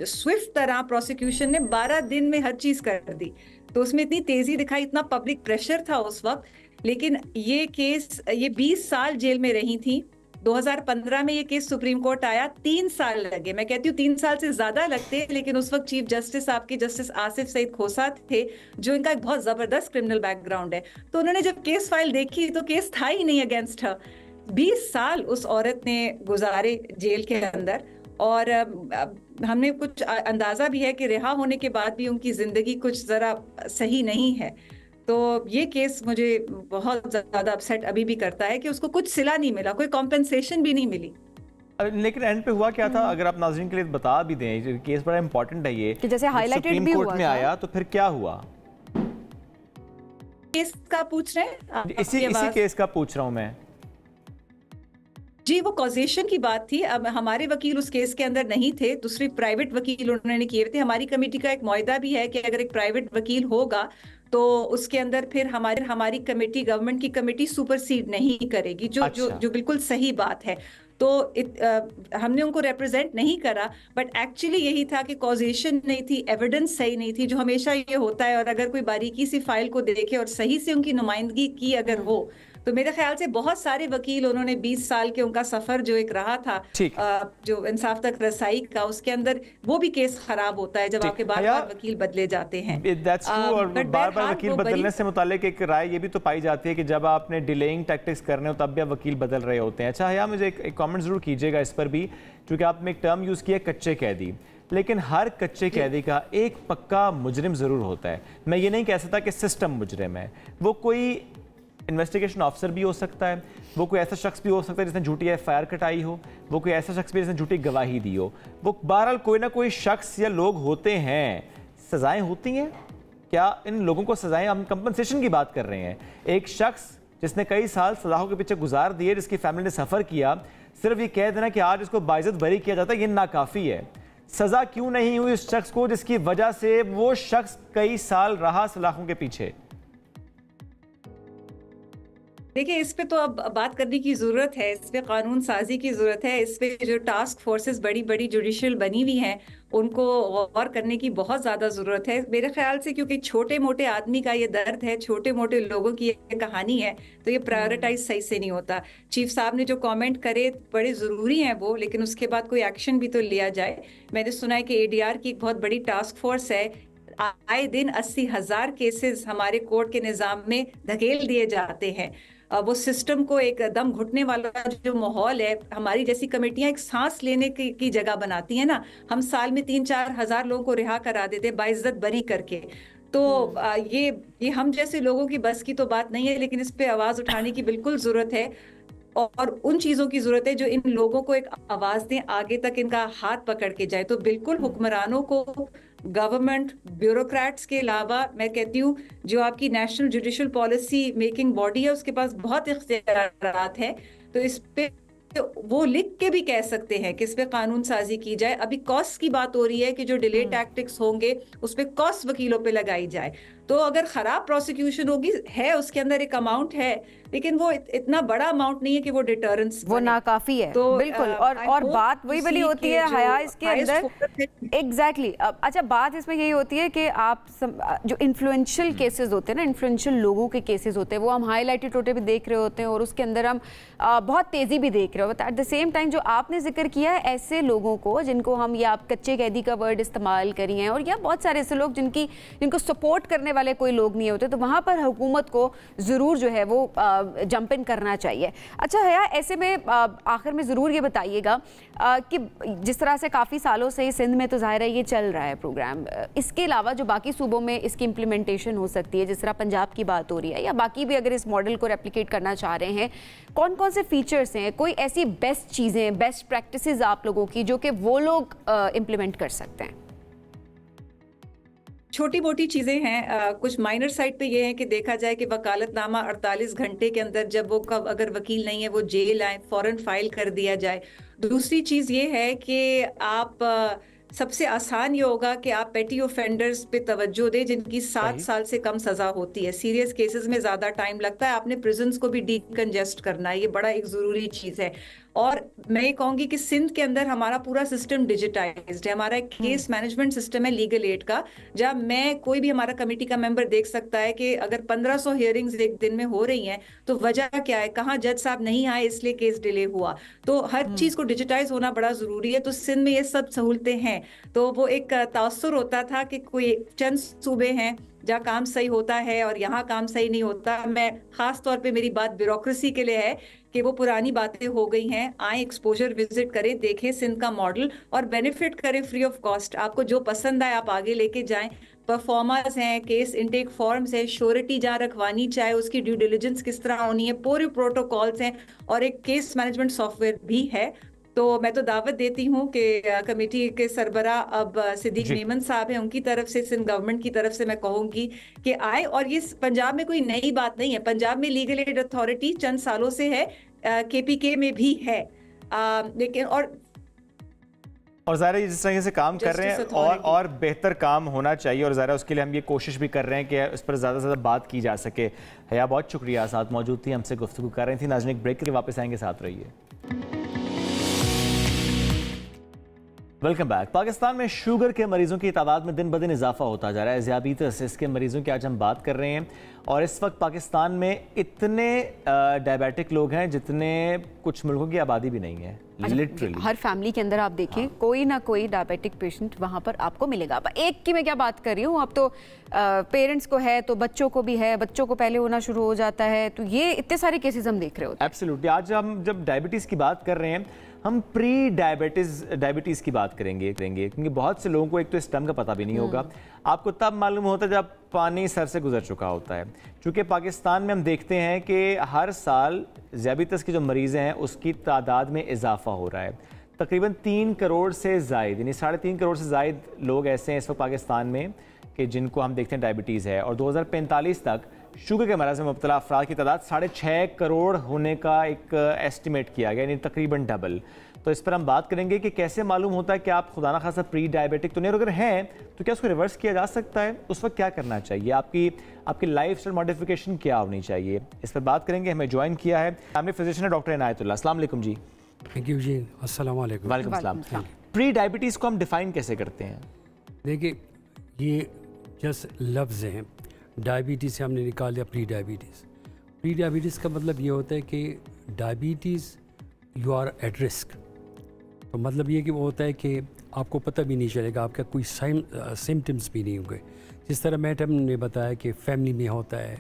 स्विफ्ट तरह प्रोसिक्यूशन ने 12 दिन में हर चीज कर दी। तो उसमें इतनी तेजी दिखाई, इतना पब्लिक प्रेशर था उस वक्त। लेकिन ये केस, ये 20 साल जेल में रही थी। 2015 में ये केस सुप्रीम कोर्ट आया, 3 साल लगे। मैं कहती हूँ 3 साल से ज्यादा लगते, लेकिन उस वक्त चीफ जस्टिस आपके जस्टिस आसिफ सईद खोसा थे, जो इनका एक बहुत जबरदस्त क्रिमिनल बैकग्राउंड है। तो उन्होंने जब केस फाइल देखी तो केस था ही नहीं अगेंस्ट हर। 20 साल उस औरत ने गुजारे जेल के अंदर, और हमने कुछ अंदाजा भी है कि रिहा होने के बाद भी उनकी जिंदगी कुछ जरा सही नहीं है। तो ये केस मुझे बहुत ज्यादा अपसेट अभी भी करता है कि उसको कुछ सिला नहीं मिला, कोई कॉम्पेंसेशन भी नहीं मिली।
लेकिन एंड पे हुआ क्या था, अगर आप नाज़रीन के लिए बता भी दें, केस बड़ा इंपॉर्टेंट है ये,
कि जैसे हाईलाइटेड भी
कोर्ट में आया तो फिर क्या हुआ?
केस का पूछ रहे हैं?
इसी केस का पूछ रहा हूं मैं।
जी, वो कॉजेशन की बात थी। अब हमारे वकील उस केस के अंदर नहीं थे, दूसरी प्राइवेट वकील उन्होंने किए थे। हमारी कमेटी का एक मुआहदा भी है कि अगर एक प्राइवेट वकील होगा तो उसके अंदर फिर हमारी कमेटी, गवर्नमेंट की कमेटी सुपरसीड नहीं करेगी, जो बिल्कुल सही बात है। तो हमने उनको रिप्रेजेंट नहीं करा, बट एक्चुअली यही था कि कॉजेशन नहीं थी, एविडेंस सही नहीं थी, जो हमेशा ये होता है। और अगर कोई बारीकी सी फाइल को देखे और सही से उनकी नुमाइंदगी की अगर हो, तो मेरे ख्याल से बहुत सारे वकील, उन्होंने 20 साल के उनका सफर जो एक रहा था, जो इंसाफ तक रसाई का, उसके अंदर वो भी केस खराब होता है जब आपके बार-बार वकील बदले जाते हैं।
और बार-बार वकील बदलने से मुतालिक एक राय ये भी तो पाई जाती है कि जब आपने डिलेइंग टैक्टिक्स करने हो तब भी वकील बदल रहे होते हैं। अच्छा हया, मुझे एक कमेंट जरूर कीजिएगा इस पर भी, क्योंकि आपने एक टर्म यूज किया कच्चे कैदी, लेकिन हर कच्चे कैदी का एक पक्का मुजरिम जरूर होता है। मैं ये नहीं कह सकता कि सिस्टम मुजरिम है, वो कोई इन्वेस्टिगेशन ऑफिसर भी हो सकता है, वो कोई ऐसा शख्स भी हो सकता है जिसने झूठी एफआईआर कटाई हो, वो कोई ऐसा शख्स भी जिसने झूठी गवाही दी हो। वो बहरहाल कोई ना कोई शख्स या लोग होते हैं। सजाएं होती हैं क्या इन लोगों को? सजाएं, हम कंपनसेशन की बात कर रहे हैं। एक शख्स जिसने कई साल सलाहों के पीछे गुजार दिए, जिसकी फैमिली ने सफ़र किया, सिर्फ ये कह देना कि आज इसको बाइज्जत बरी किया जाता है, ये नाकाफ़ी है। सज़ा क्यों नहीं हुई उस शख्स को जिसकी वजह से वो शख्स कई साल रहा सलाखों के पीछे?
देखिए, इस पे तो अब बात करने की जरूरत है, इस पे कानून साजी की जरूरत है, इस पे जो टास्क फोर्सेस बड़ी बड़ी जुडिशियल बनी हुई हैं उनको गौर करने की बहुत ज्यादा जरूरत है मेरे ख्याल से, क्योंकि छोटे मोटे आदमी का ये दर्द है, छोटे मोटे लोगों की ये कहानी है, तो ये प्रायोरिटाइज सही से नहीं होता। चीफ साहब ने जो कमेंट करे बड़े जरूरी हैं वो, लेकिन उसके बाद कोई एक्शन भी तो लिया जाए। मैंने सुना है कि एडीआर की एक बहुत बड़ी टास्क फोर्स है, आए दिन 80,000 केसेस हमारे कोर्ट के निजाम में धकेल दिए जाते हैं। वो सिस्टम को एक दम घुटने वाला जो माहौल है, हमारी जैसी कमेटियां एक सांस लेने की जगह बनाती है ना। हम साल में 3-4 हजार लोगों को रिहा करा देते बाइज्जत बरी करके। तो ये हम जैसे लोगों की बस की तो बात नहीं है, लेकिन इस पे आवाज उठाने की बिल्कुल जरूरत है और उन चीजों की जरूरत है जो इन लोगों को एक आवाज दें, आगे तक इनका हाथ पकड़ के जाए। तो बिल्कुल हुक्मरानों को, गवर्नमेंट ब्यूरोक्रेट्स के अलावा, मैं कहती हूँ जो आपकी national judicial policy making body है उसके पास बहुत इख्तियारात है, तो इस पे वो लिख के भी कह सकते हैं कि इस पे कानून साजी की जाए। अभी कॉस्ट की बात हो रही है कि जो डिले टैक्टिक्स होंगे उस पे कॉस्ट वकीलों पे लगाई जाए। तो अगर खराब प्रोसिक्यूशन होगी है, उसके अंदर एक अमाउंट है, लेकिन वो इतना बड़ा अमाउंट नहीं है कि वो डिटरेंस,
वो नाकाफी है। तो बिल्कुल, और बात वही वाली होती है हया इसके अंदर। एग्जैक्टली। अच्छा, बात इसमें यही होती है कि आप जो इन्फ्लुएंशियल केसेस होते हैं ना, इन्फ्लुएंशियल लोगों के केसेस होते हैं, वो हम हाईलाइटेड होते भी देख रहे होते हैं और उसके अंदर हम बहुत तेजी भी देख रहे होते हैं। एट द सेम टाइम जो आपने जिक्र किया है, ऐसे लोगों को जिनको हम, या आप कच्चे कैदी का वर्ड इस्तेमाल करी हैं, और या बहुत सारे ऐसे लोग जिनको सपोर्ट करने वाले कोई लोग नहीं होते, तो वहाँ पर हुकूमत को ज़रूर जो है वो जंप इन करना चाहिए। अच्छा हया, ऐसे में आखिर में ज़रूर ये बताइएगा कि जिस तरह से काफ़ी सालों से सिंध में तो ज़ाहिर है ये चल रहा है प्रोग्राम, इसके अलावा जो बाकी सूबों में इसकी इम्प्लीमेंटेशन हो सकती है, जिस तरह पंजाब की बात हो रही है, या बाकी भी अगर इस मॉडल को रेप्लिकेट करना चाह रहे हैं, कौन कौन से फीचर्स हैं, कोई ऐसी बेस्ट चीज़ें, बेस्ट प्रैक्टिसेस आप लोगों की जो कि वो लोग इम्प्लीमेंट कर सकते हैं?
छोटी मोटी चीजें हैं। कुछ माइनर साइड पे ये है कि देखा जाए कि वकालतनामा 48 घंटे के अंदर, जब वो अगर वकील नहीं है वो जेल आए, फौरन फाइल कर दिया जाए। दूसरी चीज ये है कि आप सबसे आसान ये होगा कि आप पेटी ऑफेंडर्स पे तवज्जो दें जिनकी 7 साल से कम सजा होती है। सीरियस केसेस में ज्यादा टाइम लगता है, आपने प्रिजन्स को भी डीकंजेस्ट करना है, ये बड़ा एक जरूरी चीज है। और मैं ये कहूंगी कि सिंध के अंदर हमारा पूरा सिस्टम डिजिटाइज्ड है, हमारा एक केस मैनेजमेंट सिस्टम है लीगल एड का, जब मैं कोई भी हमारा कमेटी का मेंबर देख सकता है कि अगर 1500 हियरिंग्स एक दिन में हो रही हैं तो वजह क्या है, कहाँ जज साहब नहीं आए इसलिए केस डिले हुआ। तो हर चीज को डिजिटाइज होना बड़ा जरूरी है। तो सिंध में ये सब सहूलतें हैं। तो वो एक तासुर होता था कि कोई चंद सूबे हैं जहाँ काम सही होता है और यहाँ काम सही नहीं होता। मैं खास तौर पे मेरी बात ब्यूरोक्रेसी के लिए है कि वो पुरानी बातें हो गई हैं। आए, एक्सपोजर विजिट करें, देखें सिंध का मॉडल और बेनिफिट करें फ्री ऑफ कॉस्ट। आपको जो पसंद आए आप आगे लेके जाएं। परफॉर्मर्स हैं, केस इनटेक फॉर्म्स है, श्योरिटी जहाँ रखवानी चाहे उसकी ड्यू डिलिजेंस किस तरह होनी है, पूरे प्रोटोकॉल्स हैं और एक केस मैनेजमेंट सॉफ्टवेयर भी है। तो मैं तो दावत देती हूँ कि कमेटी के सरबरा अब सिद्दीक मेमन साहब हैं, उनकी तरफ से, सिंध गवर्नमेंट की तरफ से मैं कहूँगी कि आए। और ये पंजाब में कोई नई बात नहीं है, पंजाब में लीगल एड अथॉरिटी चंद सालों से है, KPK में भी है, लेकिन
और ज़ाहिर है जिस तरह से काम कर रहे हैं और बेहतर काम होना चाहिए, और ज़ाहिर है उसके लिए हम ये कोशिश भी कर रहे हैं कि उस पर ज़्यादा से ज़्यादा बात की जा सके। हया, बहुत शुक्रिया, साथ मौजूद थी, हमसे गुफ्तगू कर रही थी। नाज़रीन, एक ब्रेक के वापस आएंगे, साथ रहिए। Welcome back. पाकिस्तान में शुगर के मरीजों की तादाद में दिन ब दिन इजाफा होता जा रहा है। ज़ियाबीतस, इसके मरीजों की आज हम बात कर रहे हैं। और इस वक्त पाकिस्तान में इतने डायबिटिक लोग हैं जितने कुछ मुल्कों की आबादी भी नहीं है। लिटरली
हर फैमिली के अंदर आप देखें कोई ना कोई डायबिटिक पेशेंट वहाँ पर आपको मिलेगा। एक की मैं क्या बात कर रही हूँ, अब तो पेरेंट्स को है तो बच्चों को भी है, बच्चों को पहले होना शुरू हो जाता है, तो ये इतने सारे केसेस हम देख रहे होते हैं।
एब्सोल्युटली। आज हम जब डायबिटीज़ की बात कर रहे हैं, हम प्री डायबिटीज़ की बात करेंगे क्योंकि बहुत से लोगों को एक तो इस टर्म का पता भी नहीं होगा। आपको तब मालूम होता है जब पानी सर से गुजर चुका होता है। क्योंकि पाकिस्तान में हम देखते हैं कि हर साल ज़ियाबीतस के जो मरीज़ हैं उसकी तादाद में इजाफा हो रहा है। तकरीबन 3 करोड़ से ज़ायद, यानी 3.5 करोड़ से ज़ायद लोग ऐसे हैं इस वक्त पाकिस्तान में कि जिनको हम देखते हैं डायबिटीज़ है। और 2045 तक शुगर के मरज़ में मुब्तला अफराद की तादाद 6.5 करोड़ होने का एक एस्टिमेट किया गया, यानी तकरीबन डबल। तो इस पर हम बात करेंगे कि कैसे मालूम होता है कि आप खुदा ना खासा प्री डायबिटिक तो नहीं, और अगर हैं तो क्या उसको रिवर्स किया जा सकता है, उस वक्त क्या करना चाहिए, आपकी लाइफस्टाइल मॉडिफिकेशन क्या होनी चाहिए, इस पर बात करेंगे। हमें ज्वाइन किया है फैमिली फिजिशियन है डॉक्टर इनायतुल्लाह। अस्सलाम वालेकुम जी।
थैंक यू जी। अस्सलाम वालेकुम।
वालेकुम अस्सलाम। प्री डायबिटीज़ को हम डिफाइन कैसे करते हैं?
देखिए, ये जस्ट लफ्ज़ हैं। डायबिटीज़ से हमने निकाल दिया प्री डायबिटीज़। प्री डायबिटीज़ का मतलब ये होता है कि diabetes you are at risk. तो मतलब ये कि वो होता है कि आपको पता भी नहीं चलेगा, आपका कोई सिम्टम्स भी नहीं होंगे। जिस तरह मैडम ने बताया कि फैमिली में होता है,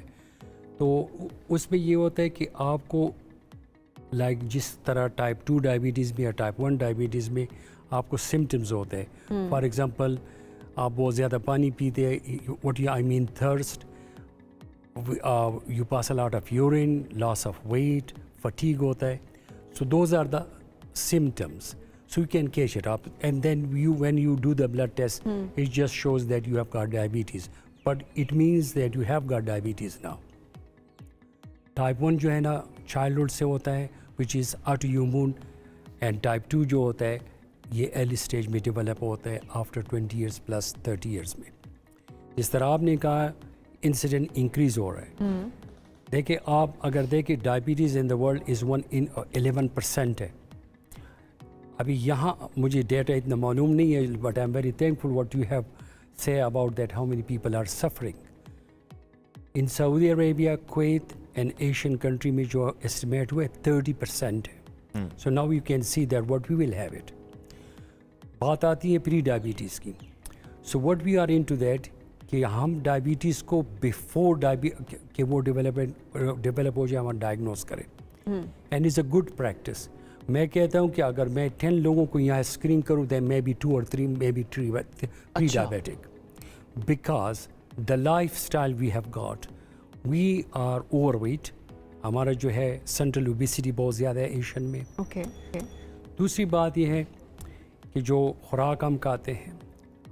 तो उसमें ये होता है कि आपको जिस तरह टाइप 2 डायबिटीज़ में या टाइप 1 डायबिटीज़ में आपको सिम्टम्स होते हैं। फॉर एग्ज़ाम्पल, आप बहुत ज़्यादा पानी पीते हैं, what I mean thirst, you pass a lot of urine, loss of weight, fatigue होता है। So those are the symptoms, so you can catch it up, and then when you do the blood test, it just shows that you have got diabetes, but it means that you have got diabetes now. Type 1 जो है ना childhood से होता है, which is autoimmune, and type 2 जो होता है ये early stage में develop होता है after 20 years plus 30 years में। जिस तरह आपने कहा incident increase हो रहा है, देखिए आप अगर देखें diabetes in the world is 1 in 11% है। अभी यहाँ मुझे डेटा इतना मालूम नहीं है, but I am very thankful what you have said about that how many people are suffering. In Saudi Arabia, Kuwait and Asian country में जो एस्टिमेट हुए 30% है। So now you can see that what we will have it. बात आती है प्री डायबिटीज़ की। So what we are into that कि हम डायबिटीज़ को बिफोर कि वो डेवलप हो जाए हम डायग्नोज करें, and is a good practice. मैं कहता हूँ कि अगर मैं 10 लोगों को यहाँ स्क्रीन करूँ, then may be 2 or 3 may be pre diabetic, because the life style we have got, we are overweight. हमारा जो है सेंट्रल ओबेसिटी बहुत ज़्यादा है एशियन में। दूसरी बात यह है कि जो खुराक हम खाते हैं,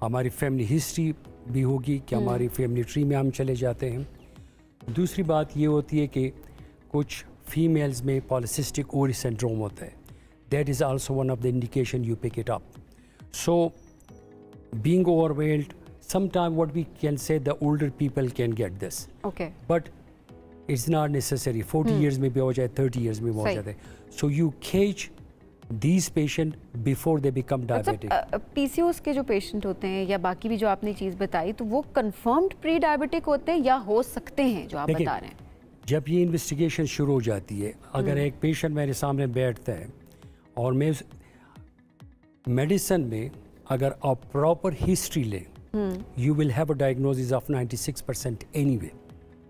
हमारी फैमिली हिस्ट्री भी होगी कि हमारी फैमिली ट्री में हम चले जाते हैं। दूसरी बात ये होती है कि कुछ फीमेल्स में पॉलीसिस्टिक ओवरी सिंड्रोम होता है। That is also one of the indication you pick it up. So, being overweight, sometimes what we can say the older people can get this.
Okay.
But it's not necessary. 40 years में भी हो जाए, 30 years में भी हो जाते हैं. So you catch these patients before they become diabetic.
PCOS के जो पेशेंट होते हैं या बाकी भी जो आपने चीज़ बताई, तो वो कंफर्म्ड प्री डायबिटिक होते हैं या हो सकते हैं जो आप बता रहे हैं?
जब ये इन्वेस्टिगेशन शुरू हो जाती है, अगर एक पेशेंट मेरे सामने बैठता है और मैं मेडिसिन में अगर आप प्रॉपर हिस्ट्री लें, you will have a diagnosis of 96% anyway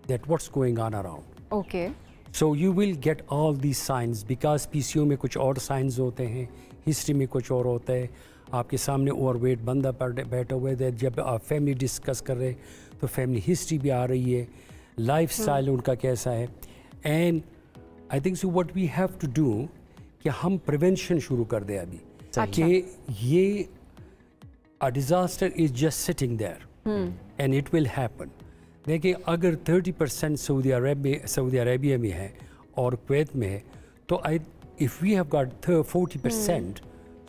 that what's going on around.
Okay,
so you will get all these signs, because PCO में कुछ और साइंस होते हैं, हिस्ट्री में कुछ और होता है। आपके सामने ओवरवेट बंदा बैठा हुआ है, जब आप फैमिली डिस्कस कर रहे हैं तो फैमिली हिस्ट्री भी आ रही है, लाइफ स्टाइल उनका कैसा है। And I think so what we have to do कि हम प्रिवेंशन शुरू कर दें अभी, कि ये a disaster is just sitting there and it will happen. देखिए, अगर 30% सऊदी अरेबिया में है और कुवैत में है, तो if we have got 40%,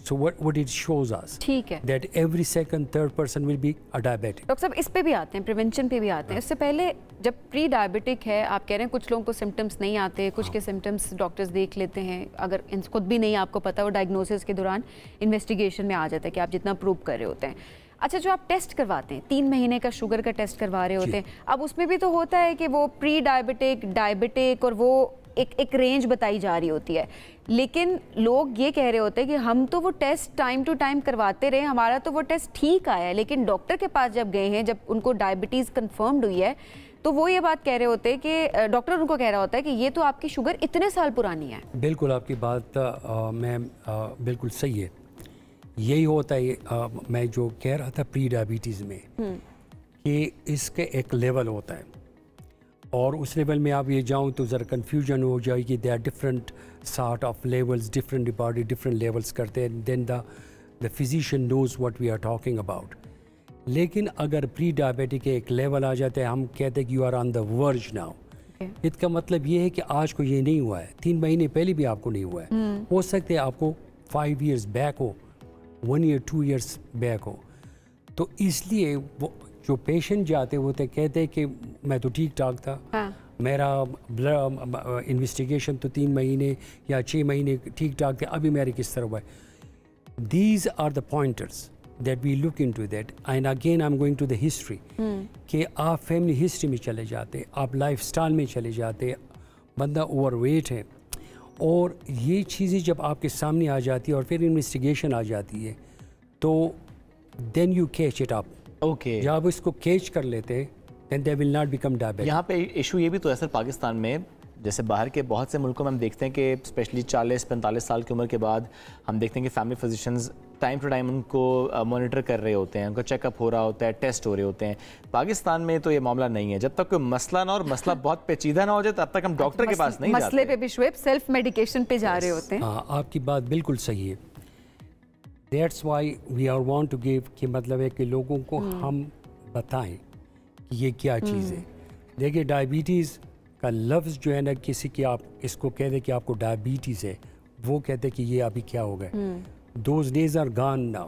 so what it shows us,
ठीक है,
that every second third person will be a diabetic.
Doctor साहब, इस पे भी आते हैं, प्रिवेंशन पे भी आते हैं। इससे पहले जब प्री डायबिटिक है, आप कह रहे हैं कुछ लोगों को सिम्टम्स नहीं आते, कुछ के सिम्टम्स डॉक्टर्स देख लेते हैं, अगर खुद भी नहीं आपको पता, वो डायग्नोसिस के दौरान इन्वेस्टिगेशन में आ जाता है कि आप जितना प्रूव कर रहे होते हैं। अच्छा, जो आप टेस्ट करवाते हैं, 3 महीने का शुगर का टेस्ट करवा रहे होते हैं, अब उसमें भी तो होता है कि वो प्री डायबिटिक, डायबिटिक, और वो एक रेंज बताई जा रही होती है, लेकिन लोग ये कह रहे होते हैं कि हम तो वो टेस्ट टाइम टू टाइम करवाते रहे, हमारा तो वो टेस्ट ठीक आया है, लेकिन डॉक्टर के पास जब गए हैं, जब उनको डायबिटीज़ कंफर्म्ड हुई है, तो वो ये बात कह रहे होते हैं कि डॉक्टर उनको कह रहा होता है कि ये तो आपकी शुगर इतने साल पुरानी है।
बिल्कुल, आपकी बात मैम बिल्कुल सही है। यही होता है, मैं जो कह रहा था प्री डायबिटीज़ में, कि इसके एक लेवल होता है, और उस लेवल में आप ये जाऊँ तो ज़रा कन्फ्यूजन हो जाएगी। They are different sort of levels, different body different levels करते हैं, then the physician knows what we are talking about. लेकिन अगर प्री डायबिटिक एक लेवल आ जाता है, हम कहते हैं कि you are on the verge now, इसका मतलब ये है कि आज को ये नहीं हुआ है, 3 महीने पहले भी आपको नहीं हुआ है, हो सकता है आपको 5 years बैक हो, 1 year 2 years बैक हो। तो इसलिए वो जो पेशेंट जाते वो तो कहते हैं कि मैं तो ठीक ठाक था, हाँ। मेरा इन्वेस्टिगेशन तो 3 महीने या 6 महीने ठीक ठाक थे, अभी मेरे किस तरह हुआ है। These are the pointers that we look into that, and again I'm going to the history कि आप फैमिली हिस्ट्री में चले जाते, आप लाइफस्टाइल में चले जाते, बंदा ओवरवेट है, और ये चीज़ें जब आपके सामने आ जाती है और फिर इन्वेस्टिगेशन आ जाती है तो then you catch it up.
Okay,
जब आप इसको कैच कर लेते हैं then they will not become diabetic.
यहाँ पे इशू ये भी तो है सर, पाकिस्तान में जैसे बाहर के बहुत से मुल्कों में हम देखते हैं कि स्पेशली 40-45 साल की उम्र के बाद हम देखते हैं कि family physicians time to time उनको मॉनिटर कर रहे होते हैं, उनका चेकअप हो रहा होता है, टेस्ट हो रहे होते हैं। पाकिस्तान में तो ये मामला नहीं है, जब तक कोई मसला ना और मसला बहुत पेचीदा ना हो जाए तब तक हम डॉक्टर के पास नहीं जाते।
मसले पे भी शुएब सेल्फ मेडिकेशन पे जा रहे होते हैं।
हाँ, आपकी बात बिल्कुल सही है। That's why we are want to give कि मतलब है कि लोगों को हम बताएं कि ये क्या चीज़ है। देखिए डायबिटीज़ का लफ्ज़ जो है ना, किसी की आप इसको कह दे कि आपको डायबिटीज़ है, वो कहते कि ये अभी क्या हो गए। Those days are gone now.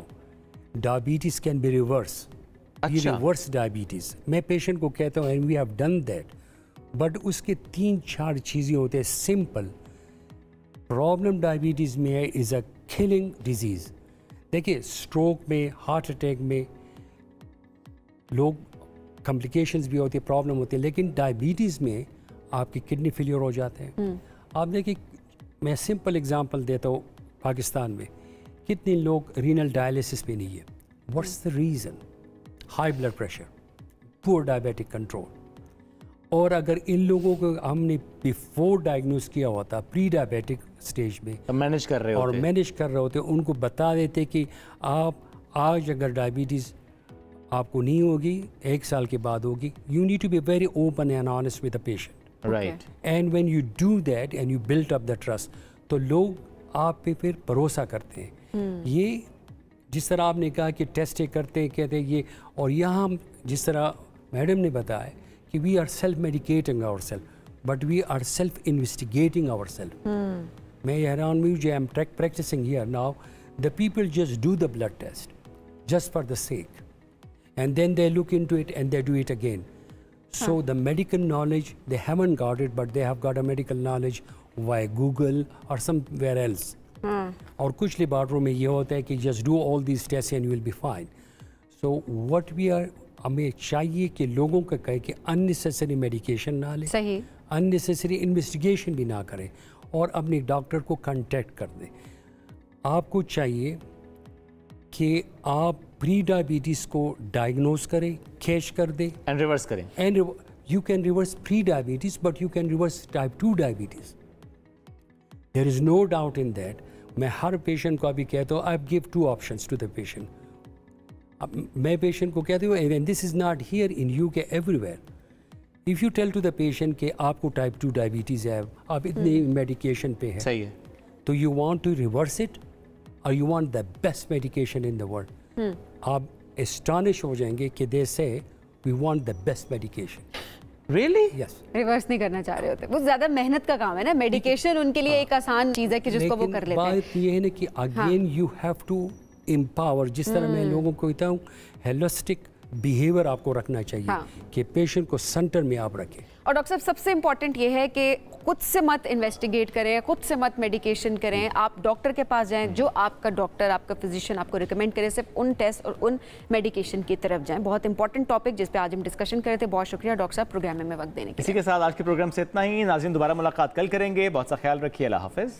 Diabetes can be reverse.
अच्छा।
रिवर्स डायबिटीज़ मैं पेशेंट को कहता हूँ, and we have done that, but उसके 3-4 चीज़ें होते हैं सिंपल। प्रॉब्लम डायबिटीज़ में है इज़ अ किलिंग डिजीज़। देखिए स्ट्रोक में, हार्ट अटैक में लोग कॉम्प्लिकेशंस भी होती है, प्रॉब्लम होती है, लेकिन डायबिटीज़ में आपकी किडनी फेलियर हो जाते हैं। आप देखिए, मैं सिंपल एग्जांपल देता हूँ, पाकिस्तान में कितने लोग रीनल डायलिसिस पे नहीं है। What's the reason? High blood pressure, poor diabetic control. और अगर इन लोगों को हमने बिफोर डायग्नोस किया होता, प्री डायबिटिक स्टेज में,
तो मैनेज कर रहे होते,
और मैनेज कर रहे होते, उनको बता देते कि आप आज अगर डायबिटीज़ आपको नहीं होगी, 1 साल के बाद होगी। You need to be very open and honest with the patient,
right.
And when you do that and you build up the trust, तो लोग आप पे फिर भरोसा करते हैं। ये जिस तरह आपने कहा कि टेस्टें करते हैं, कहते हैं ये, और यहाँ हम जिस तरह मैडम ने बताया कि we are self medicating our self, but we are self investigating our self. मैं हैरान हूँ, जो I am practising here now, the people just do the blood test just for the sake, and then they look into it and they do it again. So the medical knowledge, they haven't got it, but they have got a medical knowledge via Google or somewhere else. और कुछ लेबॉर्ट्री में ये होता है कि just do all these tests and you will be fine. So what we are, हमें चाहिए कि लोगों का कहे कि unnecessary medication ना लें,
सही,
unnecessary investigation भी ना करें, और अपने डॉक्टर को कांटेक्ट कर दें। आपको चाहिए कि आप प्री डायबिटीज़ को डायग्नोस करें, कैच कर दें
एंड रिवर्स करें।
And you can reverse pre diabetes, but you can reverse type 2 diabetes. There is no doubt in that. मैं हर पेशेंट को अभी कहता हूँ, I give 2 options to the patient. अब मैं पेशेंट को कहती हूँ, and this is not here in UK, everywhere, if you tell to the patient कि आपको टाइप 2 डायबिटीज़ है, आप इतने मेडिकेशन पे है,
सही है,
तो you want to reverse it और you want the best medication in the world, आप एस्टॉनिश हो जाएंगे कि they say we want the best medication.
Really?
Yes.
Reverse नहीं करना चाह रहे होते, वो ज्यादा मेहनत का काम है ना। मेडिकेशन उनके लिए एक आसान चीज है कि जिसको वो कर लेते हैं।
बात ये है ना कि again you have to empower, जिस तरह मैं लोगों को कहता हूँ, होलिस्टिक बिहेवियर आपको रखना चाहिए, कि पेशेंट को सेंटर में आप रखें।
और डॉक्टर साहब, सबसे इम्पॉर्टेंट ये है कि खुद से मत इन्वेस्टिगेट करें, खुद से मत मेडिकेशन करें, आप डॉक्टर के पास जाएं, जो आपका डॉक्टर, आपका फिजिशियन आपको रिकमेंड करे, सिर्फ उन टेस्ट और उन मेडिकेशन की तरफ जाएं। बहुत इंपॉर्टेंट टॉपिक जिस पे आज हम डिस्कशन कर रहे थे। बहुत शुक्रिया डॉक्टर साहब प्रोग्राम में वक्त देने के लिए।
इसी के साथ आज के प्रोग्राम से इतना ही। नाज़रीन, दोबारा मुलाकात कल करेंगे। बहुत सा ख्याल रखिए। अल्लाह हाफिज़।